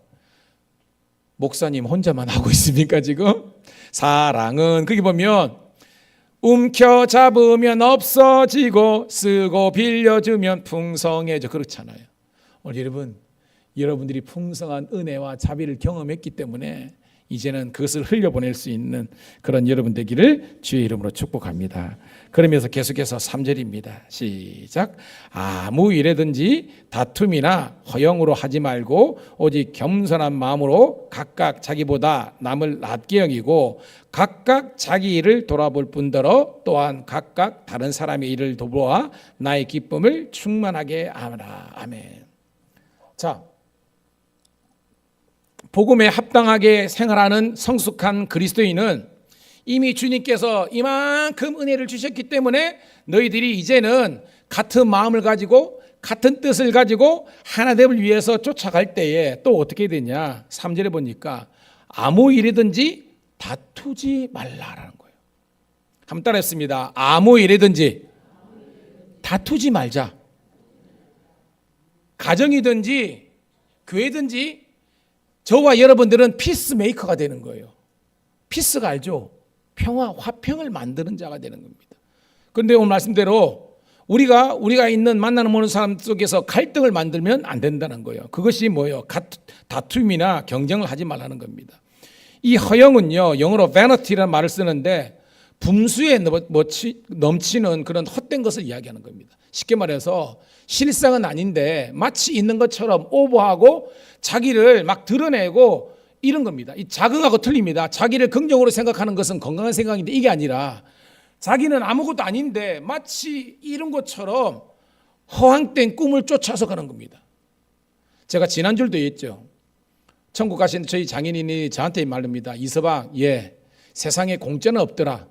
목사님 혼자만 하고 있습니까 지금? 사랑은 거기 보면 움켜잡으면 없어지고 쓰고 빌려주면 풍성해져. 그렇잖아요. 오늘 여러분들이 풍성한 은혜와 자비를 경험했기 때문에 이제는 그것을 흘려보낼 수 있는 그런 여러분 되기를 주의 이름으로 축복합니다. 그러면서 계속해서 3절입니다. 시작. 아무 일에든지 다툼이나 허영으로 하지 말고 오직 겸손한 마음으로 각각 자기보다 남을 낮게 여기고 각각 자기 일을 돌아볼 뿐더러 또한 각각 다른 사람의 일을 돌보아 나의 기쁨을 충만하게 하라. 아멘. 자, 복음에 합당하게 생활하는 성숙한 그리스도인은 이미 주님께서 이만큼 은혜를 주셨기 때문에 너희들이 이제는 같은 마음을 가지고 같은 뜻을 가지고 하나됨을 위해서 쫓아갈 때에 또 어떻게 되냐. 3절에 보니까 아무 일이든지 다투지 말라라는 거예요. 한번 따라했습니다. 아무 일이든지 다투지 말자. 가정이든지 교회든지 저와 여러분들은 피스메이커가 되는 거예요. 피스가 알죠? 평화, 화평을 만드는 자가 되는 겁니다. 그런데 오늘 말씀대로 우리가 있는 만나는 모든 사람 속에서 갈등을 만들면 안 된다는 거예요. 그것이 뭐예요? 다툼이나 경쟁을 하지 말라는 겁니다. 이 허영은요, 영어로 vanity라는 말을 쓰는데 분수에 넘치는 그런 헛된 것을 이야기하는 겁니다. 쉽게 말해서 실상은 아닌데 마치 있는 것처럼 오버하고 자기를 막 드러내고 이런 겁니다. 이 자긍하고 틀립니다. 자기를 긍정으로 생각하는 것은 건강한 생각인데 이게 아니라 자기는 아무것도 아닌데 마치 이런 것처럼 허황된 꿈을 쫓아서 가는 겁니다. 제가 지난주에도 했죠. 천국 가신 저희 장인인이 저한테 말합니다. 이서방, 세상에 공짜는 없더라.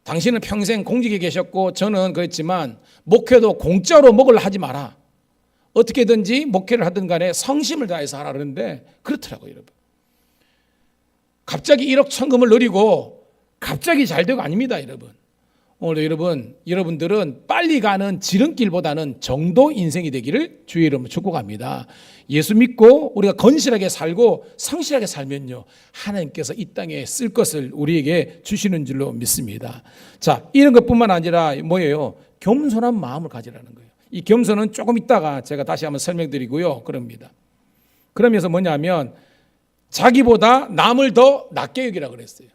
당신은 평생 공직에 계셨고 저는 그랬지만 목회도 공짜로 먹으려 하지 마라. 어떻게든지 목회를 하든 간에 성심을 다해서 하라 그러는데 그렇더라고요, 여러분. 갑자기 1억 천금을 누리고 갑자기 잘 되고 아닙니다, 여러분. 오늘 여러분들은 빨리 가는 지름길보다는 정도 인생이 되기를 주의 이름으로 축복합니다. 예수 믿고 우리가 건실하게 살고 성실하게 살면요, 하나님께서 이 땅에 쓸 것을 우리에게 주시는 줄로 믿습니다. 자, 이런 것뿐만 아니라 뭐예요? 겸손한 마음을 가지라는 거예요. 이 겸손은 조금 있다가 제가 다시 한번 설명드리고요, 그럽니다. 그러면서 뭐냐면 자기보다 남을 더 낮게 여기라 그랬어요.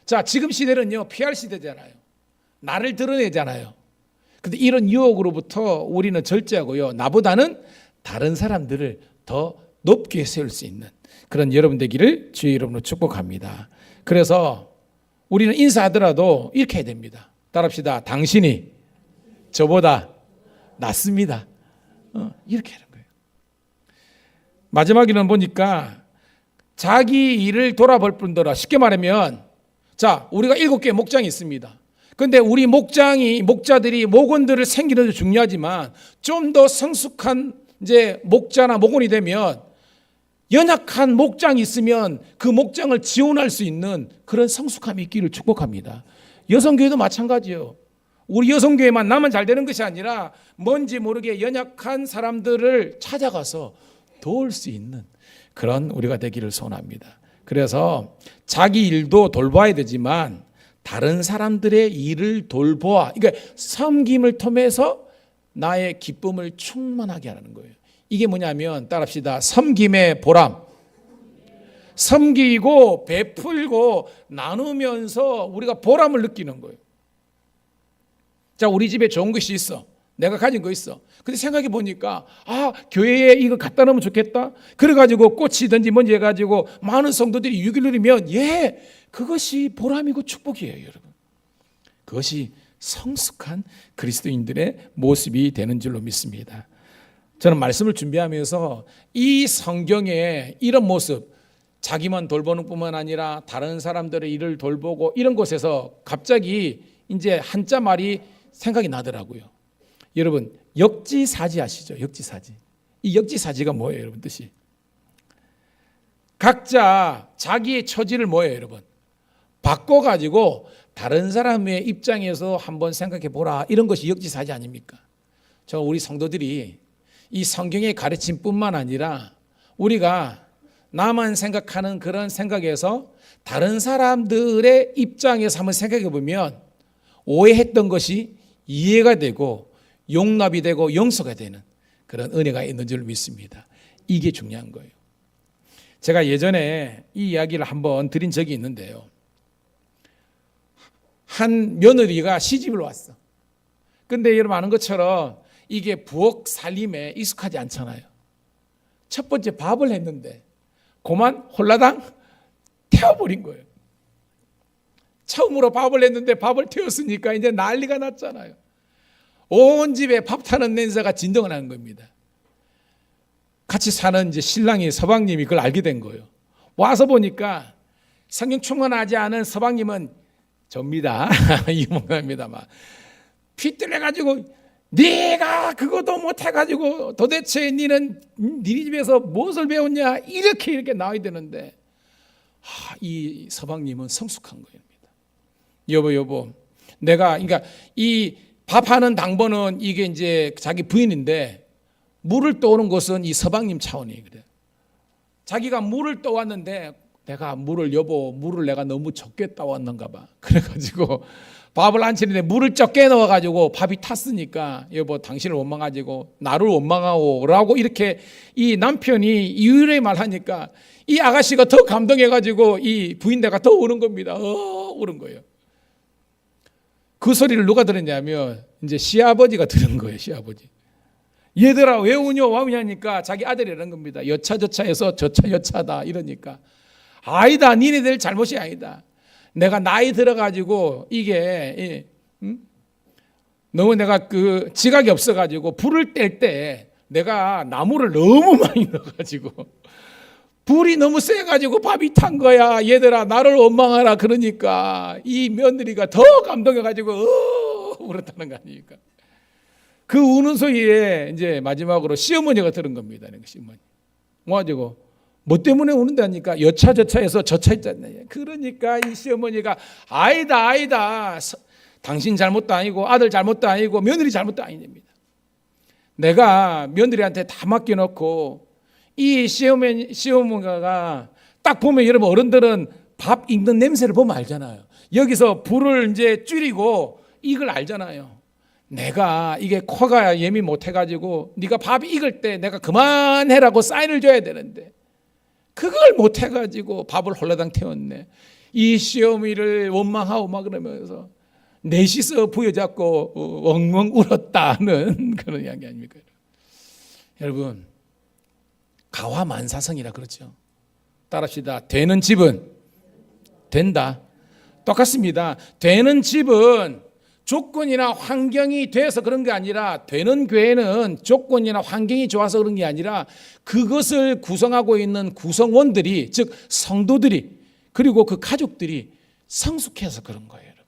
자, 지금 시대는요, PR 시대잖아요. 나를 드러내잖아요. 근데 이런 유혹으로부터 우리는 절제하고요, 나보다는 다른 사람들을 더 높게 세울 수 있는 그런 여러분 되기를 주의 이름으로 축복합니다. 그래서 우리는 인사하더라도 이렇게 해야 됩니다. 따라합시다. 당신이 저보다 낫습니다. 이렇게 하는 거예요. 마지막에는 보니까 자기 일을 돌아볼 뿐더러, 쉽게 말하면, 자, 우리가 7개의 목장이 있습니다. 근데 우리 목자들이 목원들을 생기는 데 중요하지만 좀 더 성숙한 이제 목자나 목원이 되면 연약한 목장이 있으면 그 목장을 지원할 수 있는 그런 성숙함이 있기를 축복합니다. 여성교회도 마찬가지예요. 우리 여성교회만 나만 잘 되는 것이 아니라 뭔지 모르게 연약한 사람들을 찾아가서 도울 수 있는 그런 우리가 되기를 소원합니다. 그래서 자기 일도 돌봐야 되지만 다른 사람들의 일을 돌보아, 그러니까 섬김을 통해서 나의 기쁨을 충만하게 하는 거예요. 이게 뭐냐면 따라합시다. 섬김의 보람. 섬기고 베풀고 나누면서 우리가 보람을 느끼는 거예요. 자, 우리 집에 좋은 것이 있어. 내가 가진 거 있어. 근데 생각해 보니까 교회에 이거 갖다 놓으면 좋겠다. 그래가지고 꽃이든지 뭔지 해가지고 많은 성도들이 유기를 누리면 그것이 보람이고 축복이에요, 여러분. 그것이 성숙한 그리스도인들의 모습이 되는 줄로 믿습니다. 저는 말씀을 준비하면서 이 성경에 이런 모습, 자기만 돌보는 뿐만 아니라 다른 사람들의 일을 돌보고 이런 곳에서 갑자기 이제 한자 말이 생각이 나더라고요. 여러분, 역지사지 아시죠? 역지사지. 이 역지사지가 뭐예요, 여러분 뜻이? 각자 자기의 처지를 뭐예요, 여러분? 바꿔가지고 다른 사람의 입장에서 한번 생각해 보라. 이런 것이 역지사지 아닙니까? 우리 성도들이 이 성경의 가르침뿐만 아니라 우리가 나만 생각하는 그런 생각에서 다른 사람들의 입장에서 한번 생각해 보면 오해했던 것이 이해가 되고 용납이 되고 용서가 되는 그런 은혜가 있는 줄 믿습니다. 이게 중요한 거예요. 제가 예전에 이 이야기를 한번 드린 적이 있는데요. 한 며느리가 시집을 왔어. 근데 여러분 아는 것처럼 이게 부엌 살림에 익숙하지 않잖아요. 첫 번째 밥을 했는데 그만 홀라당 태워버린 거예요. 처음으로 밥을 했는데 밥을 태웠으니까 이제 난리가 났잖아요. 온 집에 밥 타는 냄새가 진동을 하는 겁니다. 같이 사는 이제 신랑이 서방님이 그걸 알게 된 거예요. 와서 보니까 성경 충만하지 않은 서방님은 접니다. 이모입니다. 막 핏들려가지고 네가 그것도 못해가지고 도대체 니네 집에서 무엇을 배웠냐 이렇게 나와야 되는데 이 서방님은 성숙한 거입니다. 여보, 내가 그러니까 이 밥하는 당번은 이게 이제 자기 부인인데 물을 떠오는 것은 이 서방님 차원이에요. 그래. 자기가 물을 떠왔는데 내가 여보 물을 내가 너무 적게 떠왔는가 봐. 그래가지고 밥을 안 차리는데 물을 적게 넣어가지고 밥이 탔으니까 여보 당신을 원망하고 나를 원망하오 라고 이렇게 이 남편이 이유를 말하니까 이 아가씨가 더 감동해가지고 이 부인네가 더 우는 겁니다. 우는 거예요. 그 소리를 누가 들었냐면 이제 시아버지가 들은 거예요. 시아버지. 얘들아 왜 우냐 왜 우냐니까 자기 아들이 이런 겁니다. 여차저차해서 저차 여차다 이러니까 아니다 니네들 잘못이 아니다. 내가 나이 들어가지고 이게 너무 내가 그 지각이 없어가지고 불을 뗄 때 내가 나무를 너무 많이 넣어가지고 불이 너무 세가지고 밥이 탄 거야. 얘들아 나를 원망하라. 그러니까 이 며느리가 더 감동해가지고 울었다는 거 아닙니까? 그 우는 소리에 이제 마지막으로 시어머니가 들은 겁니다. 시어머니 뭐가지고 뭐 때문에 우는다니까 여차저차해서 저차 있잖아요. 그러니까 이 시어머니가 아니다 당신 잘못도 아니고 아들 잘못도 아니고 며느리 잘못도 아닙니다. 내가 며느리한테 다 맡겨놓고 이 시어머니가 딱 보면 여러분 어른들은 밥 익는 냄새를 보면 알잖아요. 여기서 불을 이제 줄이고 이걸 알잖아요. 내가 이게 코가 예민 못해가지고 네가 밥 익을 때 내가 그만해라고 사인을 줘야 되는데 그걸 못해가지고 밥을 홀라당 태웠네. 이 시어머니를 원망하고 막 그러면서 넷이서 부여잡고 엉엉 울었다는 그런 이야기 아닙니까? 여러분 가화만사성이라 그렇죠. 따라합시다. 되는 집은 된다. 똑같습니다. 되는 집은 조건이나 환경이 돼서 그런 게 아니라 되는 교회는 조건이나 환경이 좋아서 그런 게 아니라 그것을 구성하고 있는 구성원들이 즉 성도들이 그리고 그 가족들이 성숙해서 그런 거예요. 여러분.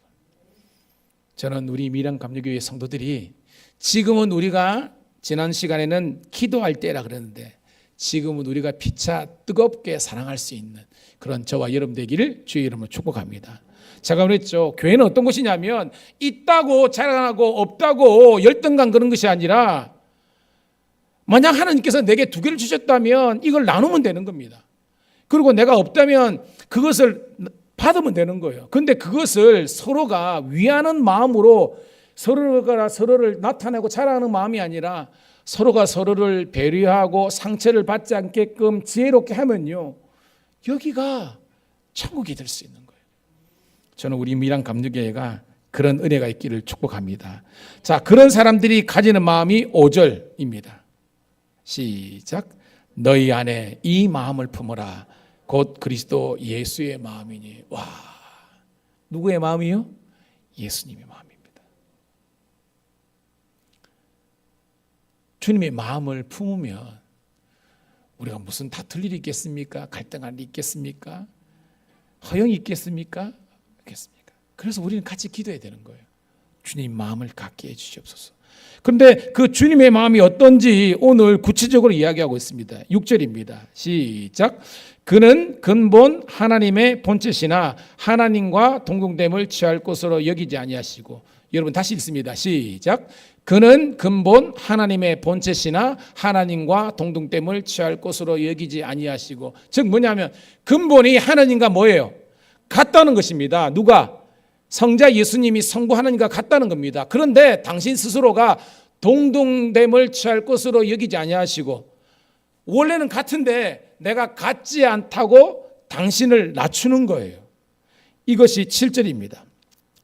저는 우리 밀양감리교회 성도들이 지금은 우리가 지난 시간에는 기도할 때라 그랬는데 지금은 우리가 피차 뜨겁게 사랑할 수 있는 그런 저와 여러분 되기를 주의 이름으로 축복합니다. 제가 그랬죠. 교회는 어떤 곳이냐면 있다고 자랑하고 없다고 열등감 그런 것이 아니라 만약 하나님께서 내게 2개를 주셨다면 이걸 나누면 되는 겁니다. 그리고 내가 없다면 그것을 받으면 되는 거예요. 그런데 그것을 서로가 위하는 마음으로 서로가 서로를 나타내고 자랑하는 마음이 아니라 서로가 서로를 배려하고 상처를 받지 않게끔 지혜롭게 하면요. 여기가 천국이 될 수 있는 거예요. 저는 우리 밀양감리교회가 그런 은혜가 있기를 축복합니다. 자, 그런 사람들이 가지는 마음이 5절입니다. 시작. 너희 안에 이 마음을 품어라. 곧 그리스도 예수의 마음이니. 와, 누구의 마음이요? 예수님의 마음입니다. 주님의 마음을 품으면 우리가 무슨 다툴 일이 있겠습니까? 갈등할 일이 있겠습니까? 허영이 있겠습니까? 있겠습니까? 그래서 우리는 같이 기도해야 되는 거예요. 주님 마음을 갖게 해주시옵소서. 그런데 그 주님의 마음이 어떤지 오늘 구체적으로 이야기하고 있습니다. 6절입니다. 시작. 그는 근본 하나님의 본체시나 하나님과 동등됨을 취할 것으로 여기지 아니하시고. 여러분 다시 읽습니다. 시작. 그는 근본 하나님의 본체시나 하나님과 동등됨을 취할 것으로 여기지 아니하시고. 즉 뭐냐면 근본이 하나님과 뭐예요? 같다는 것입니다. 누가? 성자 예수님이 성부 하나님과 같다는 겁니다. 그런데 당신 스스로가 동등됨을 취할 것으로 여기지 아니하시고 원래는 같은데 내가 같지 않다고 당신을 낮추는 거예요. 이것이 7절입니다.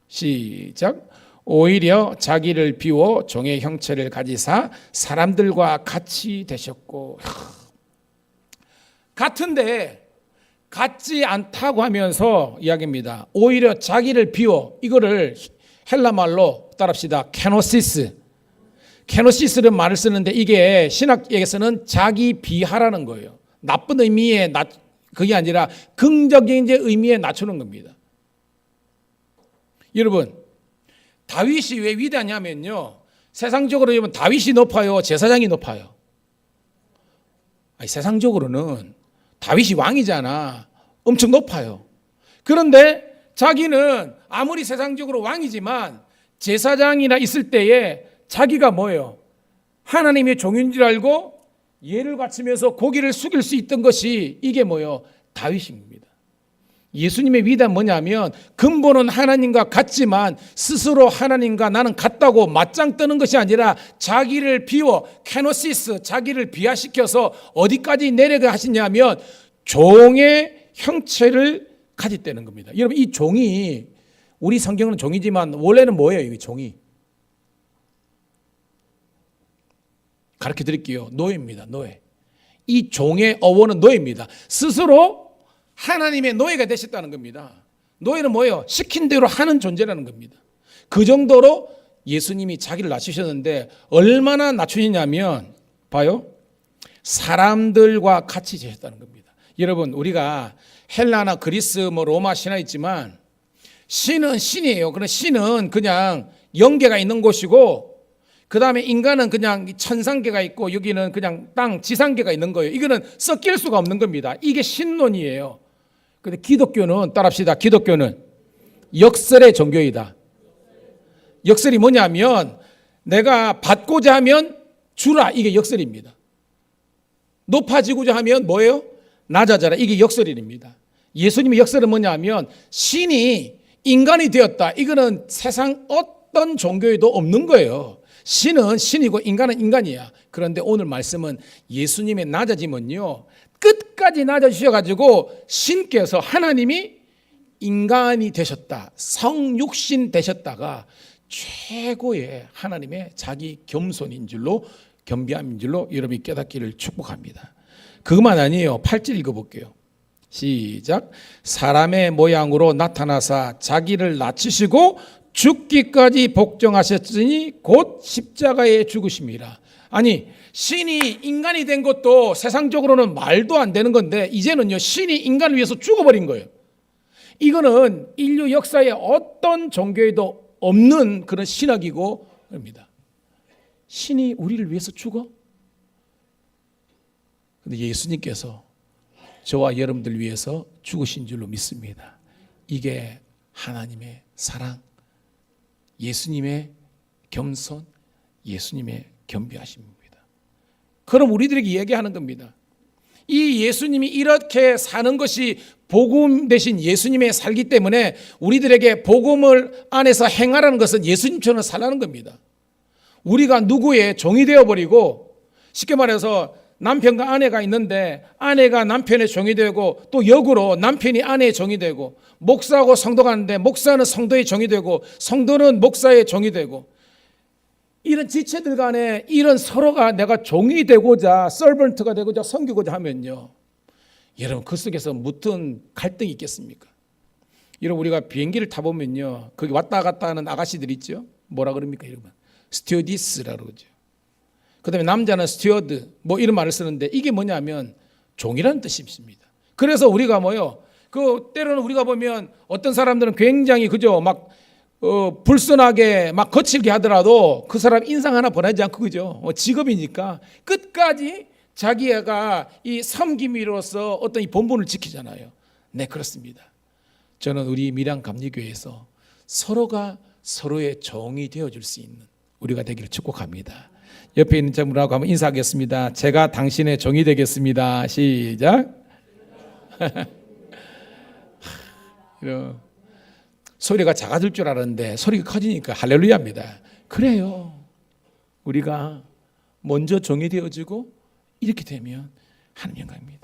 시작. 오히려 자기를 비워 종의 형체를 가지사 사람들과 같이 되셨고. 같은데 같지 않다고 하면서 이야기입니다. 오히려 자기를 비워. 이거를 헬라말로 따라합시다. 케노시스. 케노시스는 말을 쓰는데 이게 신학에서는 자기 비하라는 거예요. 나쁜 의미의 그게 아니라 긍정적인 의미에 낮추는 겁니다. 여러분 다윗이 왜 위대하냐면요. 세상적으로 여러분 다윗이 높아요? 제사장이 높아요? 아니, 세상적으로는 다윗이 왕이잖아. 엄청 높아요. 그런데 자기는 아무리 세상적으로 왕이지만 제사장이나 있을 때에 자기가 뭐예요? 하나님의 종인 줄 알고 예를 갖추면서 고개를 숙일 수 있던 것이 이게 뭐예요? 다윗입니다. 예수님의 위대한 뭐냐면 근본은 하나님과 같지만 스스로 하나님과 나는 같다고 맞짱 뜨는 것이 아니라 자기를 비워 케노시스, 자기를 비하시켜서 어디까지 내려가 하시냐면 종의 형체를 가졌다는 겁니다. 여러분, 이 종이, 우리 성경은 종이지만 원래는 뭐예요? 이 종이 가르쳐 드릴게요. 노예입니다. 노예. 이 종의 어원은 노예입니다. 스스로 하나님의 노예가 되셨다는 겁니다. 노예는 뭐예요? 시킨 대로 하는 존재라는 겁니다. 그 정도로 예수님이 자기를 낮추셨는데 얼마나 낮추셨냐면 봐요. 사람들과 같이 지셨다는 겁니다. 여러분, 우리가 헬라나 그리스 뭐 로마 신화 있지만 신은 신이에요. 그런 신은 그냥 영계가 있는 곳이고 그 다음에 인간은 그냥 천상계가 있고 여기는 그냥 땅 지상계가 있는 거예요. 이거는 섞일 수가 없는 겁니다. 이게 신론이에요. 근데 기독교는 따라합시다. 기독교는 역설의 종교이다. 역설이 뭐냐면 내가 받고자 하면 주라, 이게 역설입니다. 높아지고자 하면 뭐예요? 낮아져라, 이게 역설입니다. 예수님의 역설은 뭐냐면 신이 인간이 되었다. 이거는 세상 어떤 종교에도 없는 거예요. 신은 신이고 인간은 인간이야. 그런데 오늘 말씀은 예수님의 낮아짐은요, 끝까지 낮아지셔가지고 신께서 하나님이 인간이 되셨다, 성육신 되셨다가 최고의 하나님의 자기 겸손인 줄로, 겸비함인 줄로 여러분이 깨닫기를 축복합니다. 그것만 아니에요. 8절 읽어볼게요. 시작. 사람의 모양으로 나타나사 자기를 낮추시고 죽기까지 복종하셨으니 곧 십자가에 죽으심이라. 아니, 신이 인간이 된 것도 세상적으로는 말도 안 되는 건데 이제는요, 신이 인간을 위해서 죽어버린 거예요. 이거는 인류 역사에 어떤 종교에도 없는 그런 신학이고 입니다. 신이 우리를 위해서 죽어? 근데 예수님께서 저와 여러분들 위해서 죽으신 줄로 믿습니다. 이게 하나님의 사랑, 예수님의 겸손, 예수님의 겸비하심입니다. 그럼 우리들에게 이야기하는 겁니다. 이 예수님이 이렇게 사는 것이 복음 대신 예수님의 살기 때문에 우리들에게 복음을 안에서 행하라는 것은 예수님처럼 살라는 겁니다. 우리가 누구의 종이 되어버리고, 쉽게 말해서 남편과 아내가 있는데 아내가 남편의 종이 되고 또 역으로 남편이 아내의 종이 되고, 목사하고 성도가 있는데 목사는 성도의 종이 되고 성도는 목사의 종이 되고, 이런 지체들 간에 이런 서로가 내가 종이 되고자, 서번트가 되고자, 섬기고자 하면요, 여러분 그 속에서 무슨 갈등이 있겠습니까? 여러분, 우리가 비행기를 타보면요, 거기 왔다 갔다 하는 아가씨들 있죠? 뭐라 그럽니까 여러분? 스튜어디스라고 그러죠. 그 다음에 남자는 스튜어드, 뭐 이런 말을 쓰는데 이게 뭐냐면 종이라는 뜻입니다. 그래서 우리가 뭐요, 때로는 우리가 보면 어떤 사람들은 굉장히 그죠, 막 불순하게 막 거칠게 하더라도 그 사람 인상 하나 보내지 않고, 그죠, 직업이니까 끝까지 자기가 이 섬김으로써 어떤 이 본분을 지키잖아요. 네, 그렇습니다. 저는 우리 밀양 감리교회에서 서로가 서로의 종이 되어줄 수 있는 우리가 되기를 축복합니다. 옆에 있는 분하고 한번 인사하겠습니다. 제가 당신의 종이 되겠습니다. 시작. 이런 소리가 작아질 줄 알았는데 소리가 커지니까 할렐루야입니다. 그래요. 우리가 먼저 종이 되어지고 이렇게 되면 하나님 영광입니다.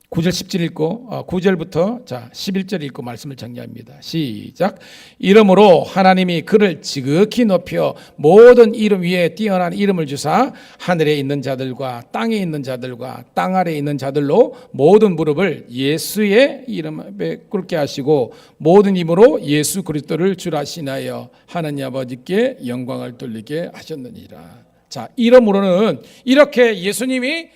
9절 10절 읽고 9절부터 11절 읽고 말씀을 정리합니다. 시작. 이러므로 하나님이 그를 지극히 높여 모든 이름 위에 뛰어난 이름을 주사 하늘에 있는 자들과 땅에 있는 자들과 땅 아래에 있는 자들로 모든 무릎을 예수의 이름에 꿇게 하시고 모든 힘으로 예수 그리스도를 주라 신하여 하나님 아버지께 영광을 돌리게 하셨느니라. 자, 이러므로는 이렇게 예수님이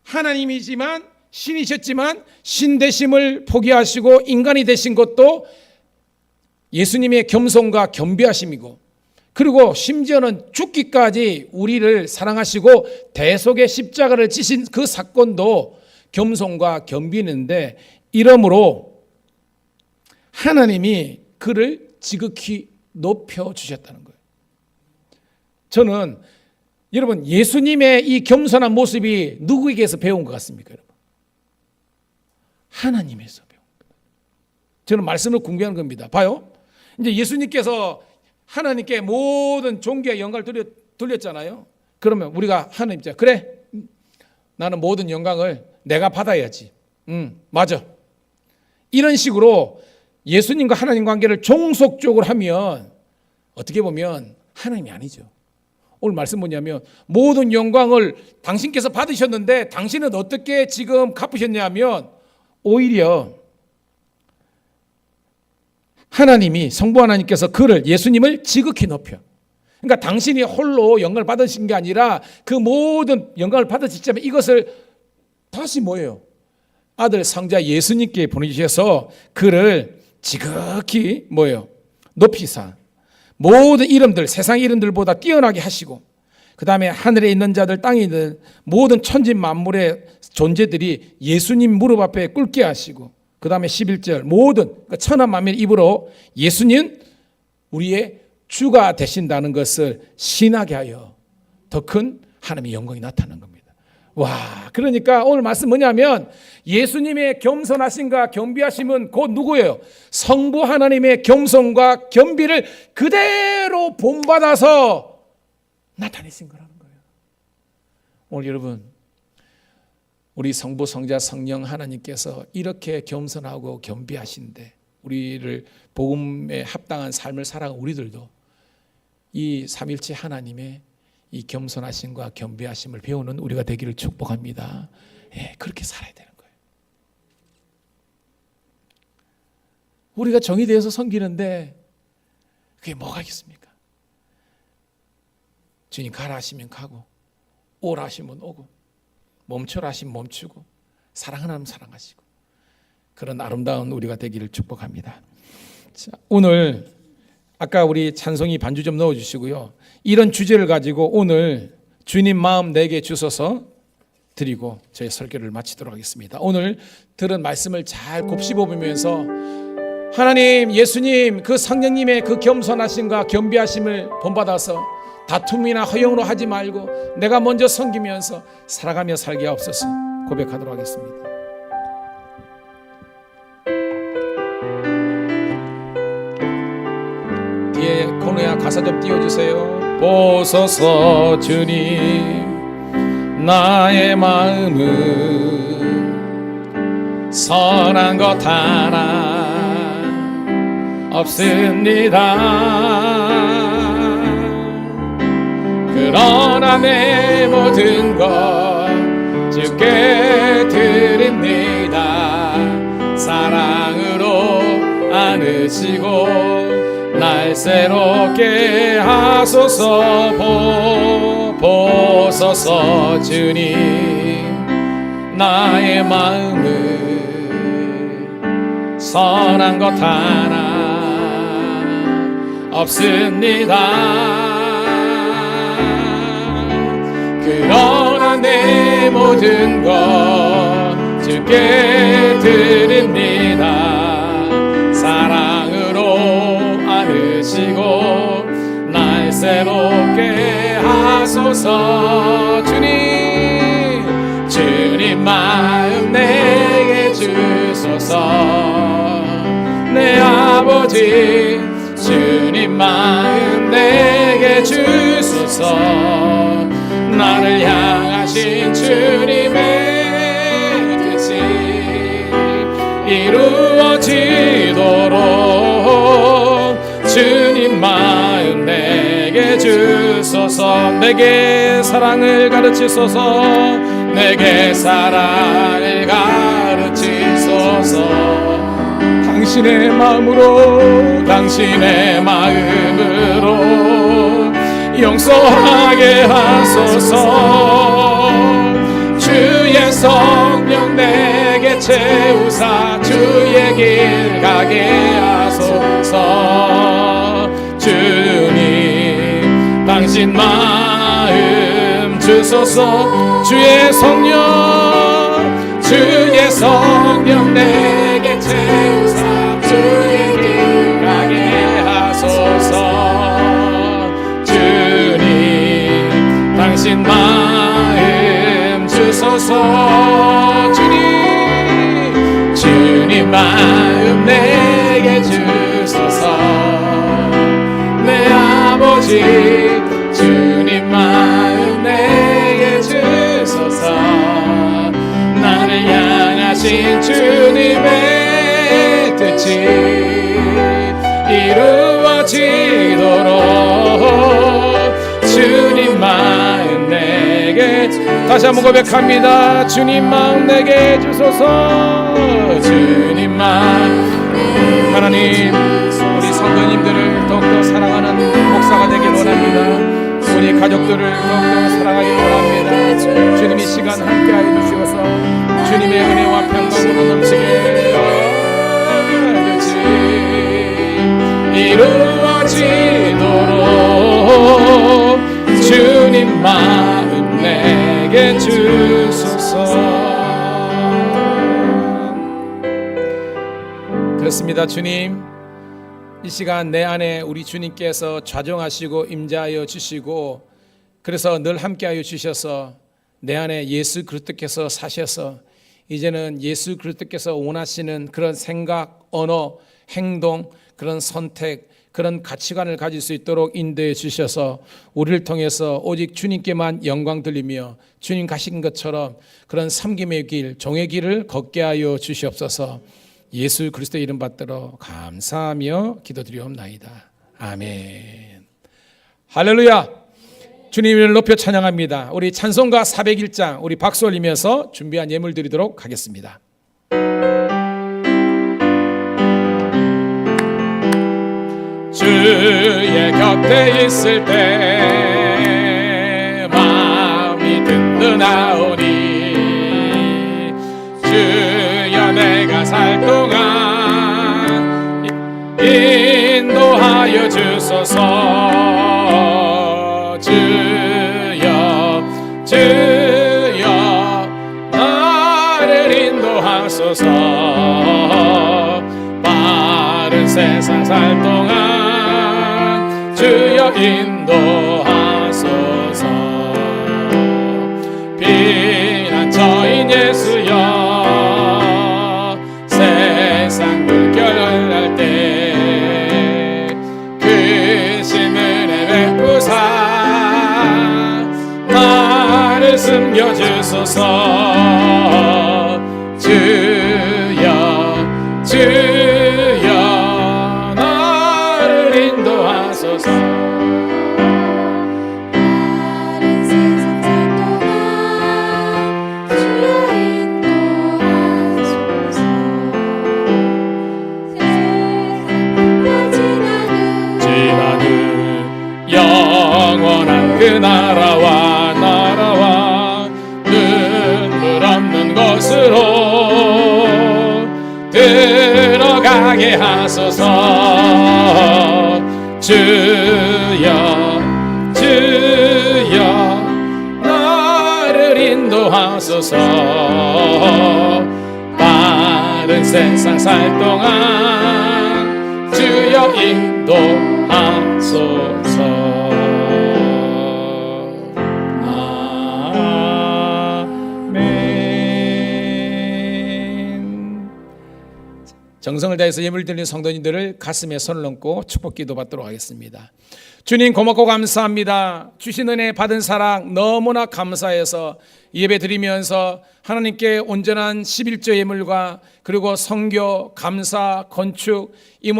하나님이지만 신이셨지만 신되심을 포기하시고 인간이 되신 것도 예수님의 겸손과 겸비하심이고, 그리고 심지어는 죽기까지 우리를 사랑하시고 대속의 십자가를 지신 그 사건도 겸손과 겸비인데, 이러므로 하나님이 그를 지극히 높여주셨다는 거예요. 저는 여러분, 예수님의 이 겸손한 모습이 누구에게서 배운 것 같습니까, 여러분? 하나님에서 배운 겁니다. 저는 말씀을 궁금한 겁니다. 봐요. 이제 예수님께서 하나님께 모든 존귀와 영광을 돌렸잖아요. 그러면 우리가 하나님 입장에 그래, 나는 모든 영광을 내가 받아야지. 맞아. 이런 식으로 예수님과 하나님 관계를 종속적으로 하면 어떻게 보면 하나님이 아니죠. 오늘 말씀 뭐냐면 모든 영광을 당신께서 받으셨는데 당신은 어떻게 지금 갚으셨냐면 오히려 하나님이 성부 하나님께서 그를 예수님을 지극히 높여. 그러니까 당신이 홀로 영광을 받으신 게 아니라 그 모든 영광을 받으셨지만 이것을 다시 뭐예요? 아들 성자 예수님께 보내주셔서 그를 지극히 뭐예요? 높이사 모든 이름들 세상 이름들보다 뛰어나게 하시고 그 다음에 하늘에 있는 자들 땅에 있는 모든 천지 만물의 존재들이 예수님 무릎 앞에 꿇게 하시고 그 다음에 11절 모든 천하 만민의 입으로 예수님 우리의 주가 되신다는 것을 신하게 하여 더 큰 하나님의 영광이 나타나는 겁니다. 와, 그러니까 오늘 말씀 뭐냐면 예수님의 겸손하심과 겸비하심은 곧 누구예요? 성부 하나님의 겸손과 겸비를 그대로 본받아서 나타내신 거라는 거예요. 오늘 여러분, 우리 성부 성자 성령 하나님께서 이렇게 겸손하고 겸비하신데 우리를 복음에 합당한 삶을 살아가는 우리들도 이 삼일체 하나님의 이 겸손하심과 겸비하심을 배우는 우리가 되기를 축복합니다. 예, 그렇게 살아야 되는 거예요. 우리가 정의되어서 섬기는데 그게 뭐가 있습니까? 주님 가라 하시면 가고 오라 하시면 오고 멈춰라 하시면 멈추고 사랑하면 사랑하시고 그런 아름다운 우리가 되기를 축복합니다. 자, 오늘 아까 우리 찬송이 반주 좀 넣어주시고요. 이런 주제를 가지고 오늘 주님 마음 내게 주소서 드리고 저희 설교를 마치도록 하겠습니다. 오늘 들은 말씀을 잘 곱씹어보면서 하나님, 예수님, 그 성령님의 그 겸손하심과 겸비하심을 본받아서 다툼이나 허영으로 하지 말고 내가 먼저 섬기면서 살아가며 살게 하옵소서 고백하도록 하겠습니다. 뒤에 코너야 가사 좀 띄워주세요. 보소서 주님 나의 마음은 선한 것 하나 없습니다. 그러나 내 모든 것 주께 드립니다. 사랑으로 안으시고 날 새롭게 하소서. 보소서 주님 나의 마음은 선한 것 하나 없습니다. 그러나 내 모든 것 주께 드립니다. 사랑으로 안으시고 날 새롭게 하소서. 주님 마음 내게 주소서. 내 아버지 주님 마음 내게 주소서. 나를 향하신 주님의 뜻이 이루어지도록 주님 마음 내게 주소서. 내게 사랑을 가르치소서. 내게 사랑을 가르치소서. 당신의 마음으로 당신의 마음으로 용서하게 하소서. 주의 성령 내게 채우사 주의 길 가게 하소서. 주님 당신 마음 주소서. 주의 성령 내게 채우사 주의 길 가게 하소서. 주님 당신 마음 주소서. 주님 마음 내게 주소서. 내 아버지 주님 마음 내게 주소서. 나를 향하신 주님의 뜻이 이루어지도록 주님 마음 내게. 다시 한번 고백합니다. 주님 마음 내게 주소서. 주님 마음. 하나님, 우리 성도님들을 더욱더 사랑하는 목사가 되길 원합니다. 우리 가족들을 더욱더 사랑하길 원합니다. 주님 이 시간 함께하여 주시어서 주님의 은혜와 평강으로 넘치게 이루어지도록 주님 마음 내게 주소서. 그렇습니다. 주님, 이 시간 내 안에 우리 주님께서 좌정하시고 임재하여 주시고, 그래서 늘 함께하여 주셔서 내 안에 예수 그리스도께서 사셔서 이제는 예수 그리스도께서 원하시는 그런 생각, 언어, 행동, 그런 선택, 그런 가치관을 가질 수 있도록 인도해 주셔서 우리를 통해서 오직 주님께만 영광 돌리며 주님 가신 것처럼 그런 섬김의 길, 종의 길을 걷게 하여 주시옵소서. 예수 그리스도의 이름 받들어 감사하며 기도드리옵나이다. 아멘. 할렐루야. 주님을 높여 찬양합니다. 우리 찬송가 401장 우리 박수 올리면서 준비한 예물 드리도록 하겠습니다. 주의 곁에 있을 때 마음이 든든하오니 주여 내가 살 동안 인도하여 주소서. 주여 주여 나를 인도하소서. 빠른 세상 살 동안 주여 인도하소서. 피난처인 예수여 세상 물결할 때 크신 은혜 베푸사 나를 숨겨주소서. 주여 주여 나를 인도하소서. 영원한 그 나라와 눈물 없는 곳으로 들어가게 하소서. 주여 주여 나를 인도하소서. 빠른 세상 살 동안 주여 인도하소서. 정성을 다해서 예물 드리는 성도님들을 가슴에 손을 얹고 축복 기도 받도록 하겠습니다. 주님 고맙고 감사합니다. 주신 은혜 받은 사랑 너무나 감사해서 예배 드리면서 하나님께 온전한 11조 예물과 그리고 선교, 감사, 건축,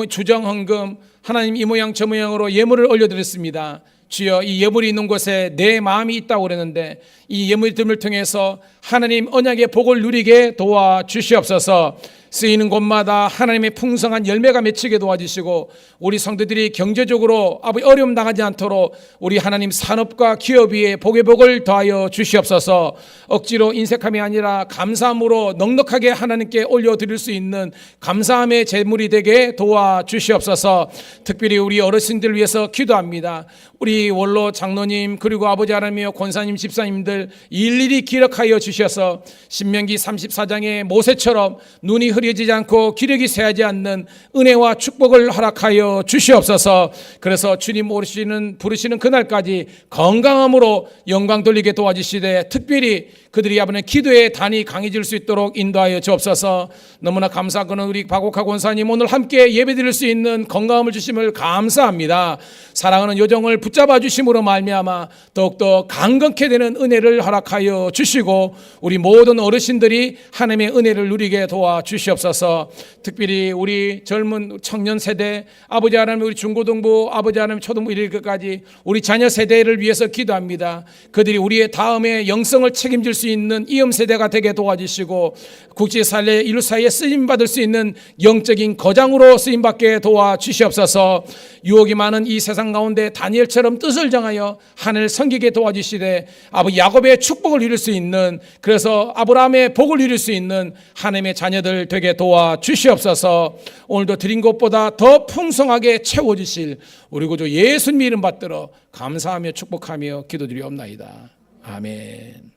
주정헌금 하나님 이 모양 저 모양으로 예물을 올려드렸습니다. 주여 이 예물이 있는 곳에 내 마음이 있다고 그랬는데 이 예물들을 통해서 하나님 언약의 복을 누리게 도와주시옵소서. 쓰이는 곳마다 하나님의 풍성한 열매가 맺히게 도와주시고 우리 성도들이 경제적으로 어려움 당하지 않도록 우리 하나님 산업과 기업 위에 복의 복을 더하여 주시옵소서. 억지로 인색함이 아니라 감사함으로 넉넉하게 하나님께 올려드릴 수 있는 감사함의 제물이 되게 도와주시옵소서. 특별히 우리 어르신들 위해서 기도합니다. 우리 원로 장로님 그리고 아버지 하나님이여 권사님 집사님들 일일이 기억하여 주셔서 신명기 34장의 모세처럼 눈이 흐린 흐려지지 않고 기력이 쇠하지 않는 은혜와 축복을 허락하여 주시옵소서. 그래서 주님 부르시는 그날까지 건강함으로 영광 돌리게 도와주시되 특별히 그들이 아버지 기도의 단이 강해질 수 있도록 인도하여 주옵소서. 너무나 감사하고는 우리 박옥하 권사님 오늘 함께 예배드릴 수 있는 건강함을 주심을 감사합니다. 사랑하는 요정을 붙잡아 주심으로 말미암아 더욱더 강건케 되는 은혜를 허락하여 주시고 우리 모든 어르신들이 하나님의 은혜를 누리게 도와 주시옵소서. 특별히 우리 젊은 청년 세대, 아버지 하나님 우리 중고등부, 아버지 하나님 초등부 이르기까지 우리 자녀 세대를 위해서 기도합니다. 그들이 우리의 다음에 영성을 책임질 수 있는 이음 세대가 되게 도와주시고 국제사회 인류 사이에 쓰임받을 수 있는 영적인 거장으로 쓰임받게 도와주시옵소서. 유혹이 많은 이 세상 가운데 다니엘처럼 뜻을 정하여 하늘을 섬기게 도와주시되 아버지 야곱의 축복을 이룰 수 있는, 그래서 아브라함의 복을 이룰 수 있는 하나님의 자녀들 되게 도와주시옵소서. 오늘도 드린 것보다 더 풍성하게 채워주실 우리 구주 예수님 이름 받들어 감사하며 축복하며 기도드리옵나이다. 아멘.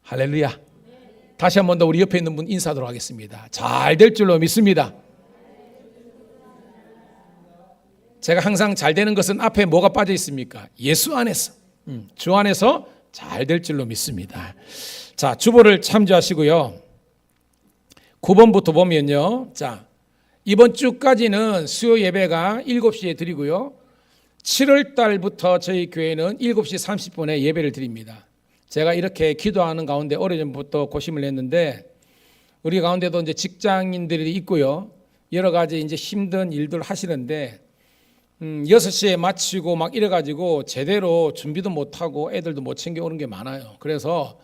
할렐루야. 다시 한 번 더 우리 옆에 있는 분 인사하도록 하겠습니다. 잘 될 줄로 믿습니다. 제가 항상 잘 되는 것은 앞에 뭐가 빠져 있습니까? 예수 안에서, 주 안에서 잘 될 줄로 믿습니다. 자, 주보를 참조하시고요. 9번부터 보면요. 자, 이번 주까지는 수요 예배가 7시에 드리고요. 7월 달부터 저희 교회는 7시 30분에 예배를 드립니다. 제가 이렇게 기도하는 가운데 오래전부터 고심을 했는데 우리 가운데도 이제 직장인들이 있고요. 여러 가지 이제 힘든 일들 하시는데 6시에 마치고 막 이래가지고 제대로 준비도 못하고 애들도 못 챙겨오는 게 많아요. 그래서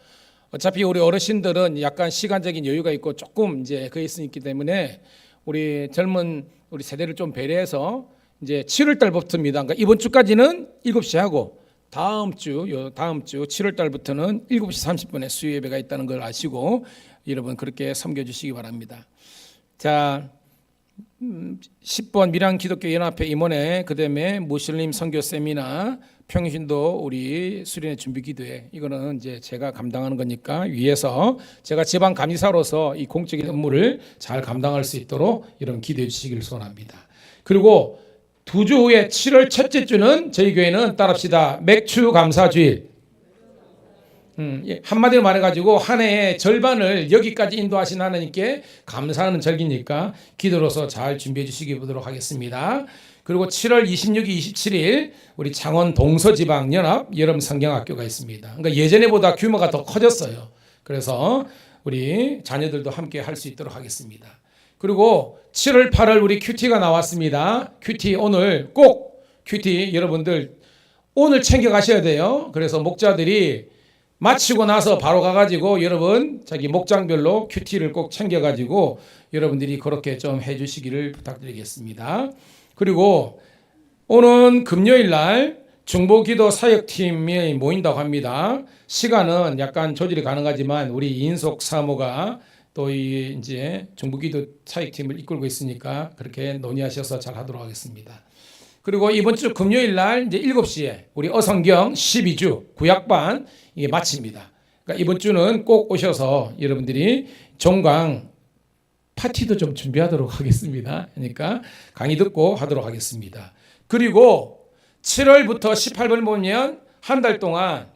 어차피 우리 어르신들은 약간 시간적인 여유가 있고 조금 이제 그게 있기 때문에 우리 젊은 우리 세대를 좀 배려해서 이제 7월 달부터입니다. 그러니까 이번 주까지는 7시 하고 다음 주 7월 달부터는 7시 30분에 수요 예배가 있다는 걸 아시고 여러분 그렇게 섬겨 주시기 바랍니다. 자, 10번 밀양 기독교 연합회 임원회, 그다음에 무슬림 선교 세미나, 평신도 우리 수련회 준비 기도회, 이거는 이제 제가 감당하는 거니까 위에서 제가 지방 감리사로서 이 공적인 업무를 잘 감당할 수 있도록 이런 기도해 주시기를 소원합니다. 그리고 2주 후에 7월 첫째 주는 저희 교회는 따라합시다. 맥주 감사주일. 한마디로 말해가지고 한 해의 절반을 여기까지 인도하신 하나님께 감사하는 절기니까 기도로서 잘 준비해 주시기 보도록 하겠습니다. 그리고 7월 26일, 27일 우리 창원 동서지방연합 여름 성경학교가 있습니다. 그러니까 예전에보다 규모가 더 커졌어요. 그래서 우리 자녀들도 함께 할 수 있도록 하겠습니다. 그리고 7월 8월 우리 큐티가 나왔습니다. 큐티 오늘 꼭 큐티 여러분들 오늘 챙겨 가셔야 돼요. 그래서 목자들이 마치고 나서 바로 가가지고 여러분 자기 목장별로 큐티를 꼭 챙겨가지고 여러분들이 그렇게 좀 해주시기를 부탁드리겠습니다. 그리고 오는 금요일 날 중보기도 사역팀이 모인다고 합니다. 시간은 약간 조절이 가능하지만 우리 이인석 사모가 또 이제 중보기도 사역팀을 이끌고 있으니까 그렇게 논의하셔서 잘 하도록 하겠습니다. 그리고 이번 주 금요일 날 이제 7시에 우리 어성경 12주 구약반 이게 마칩니다. 그러니까 이번 주는 꼭 오셔서 여러분들이 종강 파티도 좀 준비하도록 하겠습니다. 그러니까 강의 듣고 하도록 하겠습니다. 그리고 7월부터 18번 보면 한 달 동안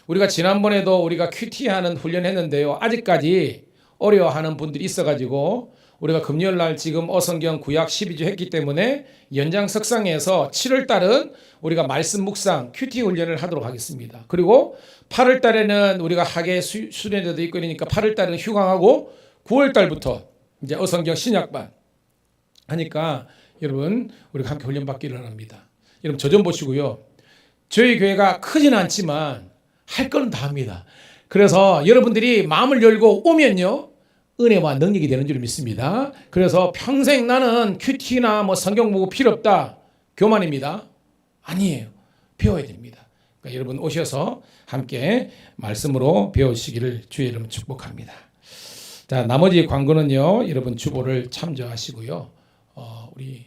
우리가 지난번에도 우리가 큐티하는 훈련했는데요. 아직까지 어려워하는 분들이 있어가지고 우리가 금요일 날 지금 어성경 구약 12주 했기 때문에 연장석상에서 7월 달은 우리가 말씀 묵상 큐티 훈련을 하도록 하겠습니다. 그리고 8월 달에는 우리가 학예 수련회도 있고 그러니까 8월 달은 휴강하고 9월 달부터 이제 어성경 신약반 하니까 여러분 우리가 함께 훈련 받기를 합니다. 여러분 저 좀 보시고요. 저희 교회가 크지는 않지만 할 거는 다 합니다. 그래서 여러분들이 마음을 열고 오면요. 은혜와 능력이 되는 줄 믿습니다. 그래서 평생 나는 큐티나 뭐 성경 보고 필요 없다. 교만입니다. 아니에요. 배워야 됩니다. 그러니까 여러분 오셔서 함께 말씀으로 배우시기를 주의 이름 축복합니다. 자, 나머지 광고는요. 여러분 주보를 참조하시고요. 우리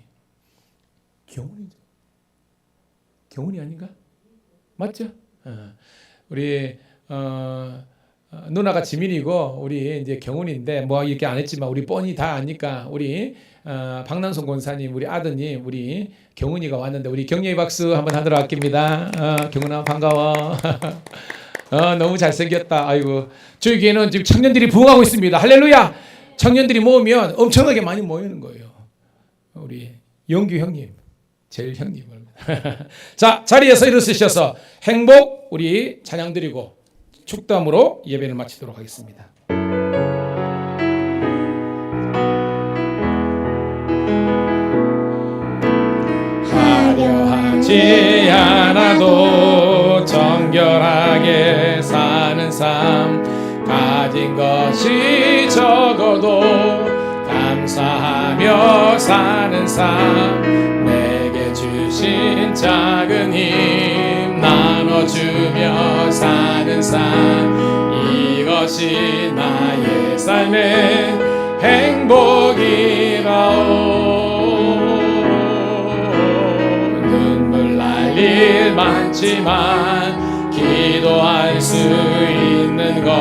경훈이 아닌가? 맞죠? 우리 누나가 지민이고 우리 이제 경훈인데 뭐 이렇게 안 했지만 우리 뻔히 다 아니까 우리 박남송 권사님 우리 아드님 우리 경훈이가 왔는데 우리 격려의 박수 한번 하도록 할깁니다. 경훈아 반가워. 너무 잘생겼다. 아이고 저희 교회는 지금 청년들이 부흥하고 있습니다. 할렐루야. 청년들이 모으면 엄청나게 많이 모이는 거예요. 우리 영규 형님 제일 형님을 자 자리에서 일어서셔서 행복 우리 찬양 드리고 축담으로 예배를 마치도록 하겠습니다. 화려하지 않아도 정결하게 사는 삶 가진 것이 적어도 감사하며 사는 삶 내게 주신 작은 힘 나눠주며 사는 삶 이것이 나의 삶의 행복이라오 눈물 날 일 많지만 기도할 수 있는 것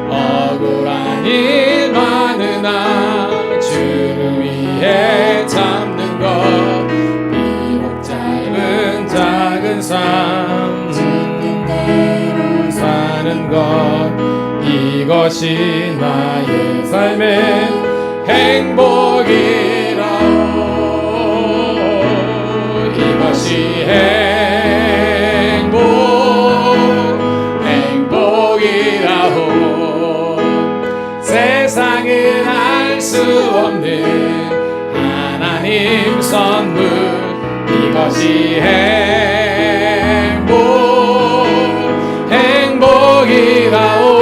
억울한 일 많으나 주를 위해 참는 것 비록 짧은 작은 삶 사는 것 이것이 나의 삶의 행복이라오 이것이 행복이라오 세상은 알 수 없는 하나님 선물 이것이 행복이라오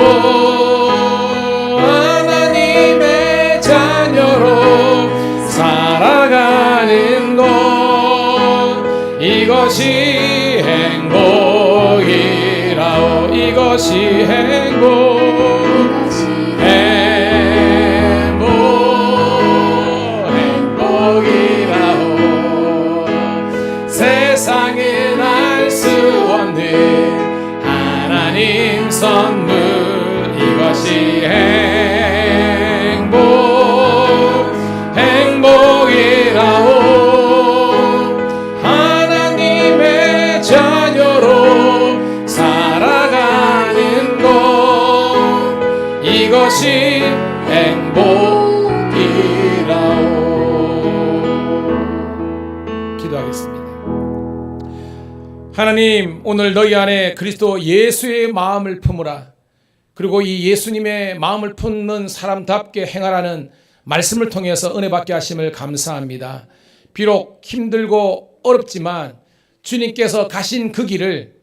하나님의 자녀로 살아가는 것 이것이 행복이라오 이것이 행복이라오 세상은 알 수 없는 하나님 선물 이것이 행복이라오 하나님의 자녀로 살아가는 것 이것이 행복이라오 기도하겠습니다. 하나님 오늘 너희 안에 그리스도 예수의 마음을 품으라 그리고 이 예수님의 마음을 품는 사람답게 행하라는 말씀을 통해서 은혜 받게 하심을 감사합니다. 비록 힘들고 어렵지만 주님께서 가신 그 길을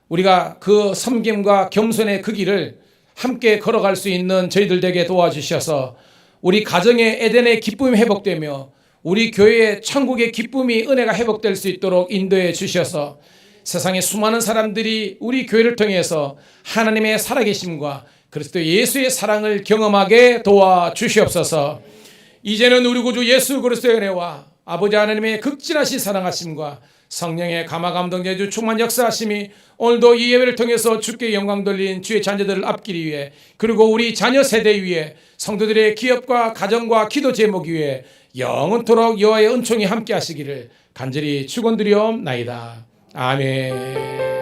우리가 그 섬김과 겸손의 그 길을 함께 걸어갈 수 있는 저희들 되게 도와주셔서 우리 가정의 에덴의 기쁨이 회복되며 우리 교회의 천국의 기쁨이 은혜가 회복될 수 있도록 인도해 주셔서 세상의 수많은 사람들이 우리 교회를 통해서 하나님의 살아계심과 그리스도 예수의 사랑을 경험하게 도와주시옵소서. 이제는 우리 구주 예수 그리스도의 은혜와 아버지 하나님의 극진하신 사랑하심과 성령의 감화감동 제주 충만 역사하심이 오늘도 이 예배를 통해서 주께 영광 돌린 주의 자녀들을 앞기리 위해 그리고 우리 자녀 세대 위에 성도들의 기업과 가정과 기도 제목 위에 영원토록 여호와의 은총이 함께 하시기를 간절히 축원드리옵나이다. 아멘.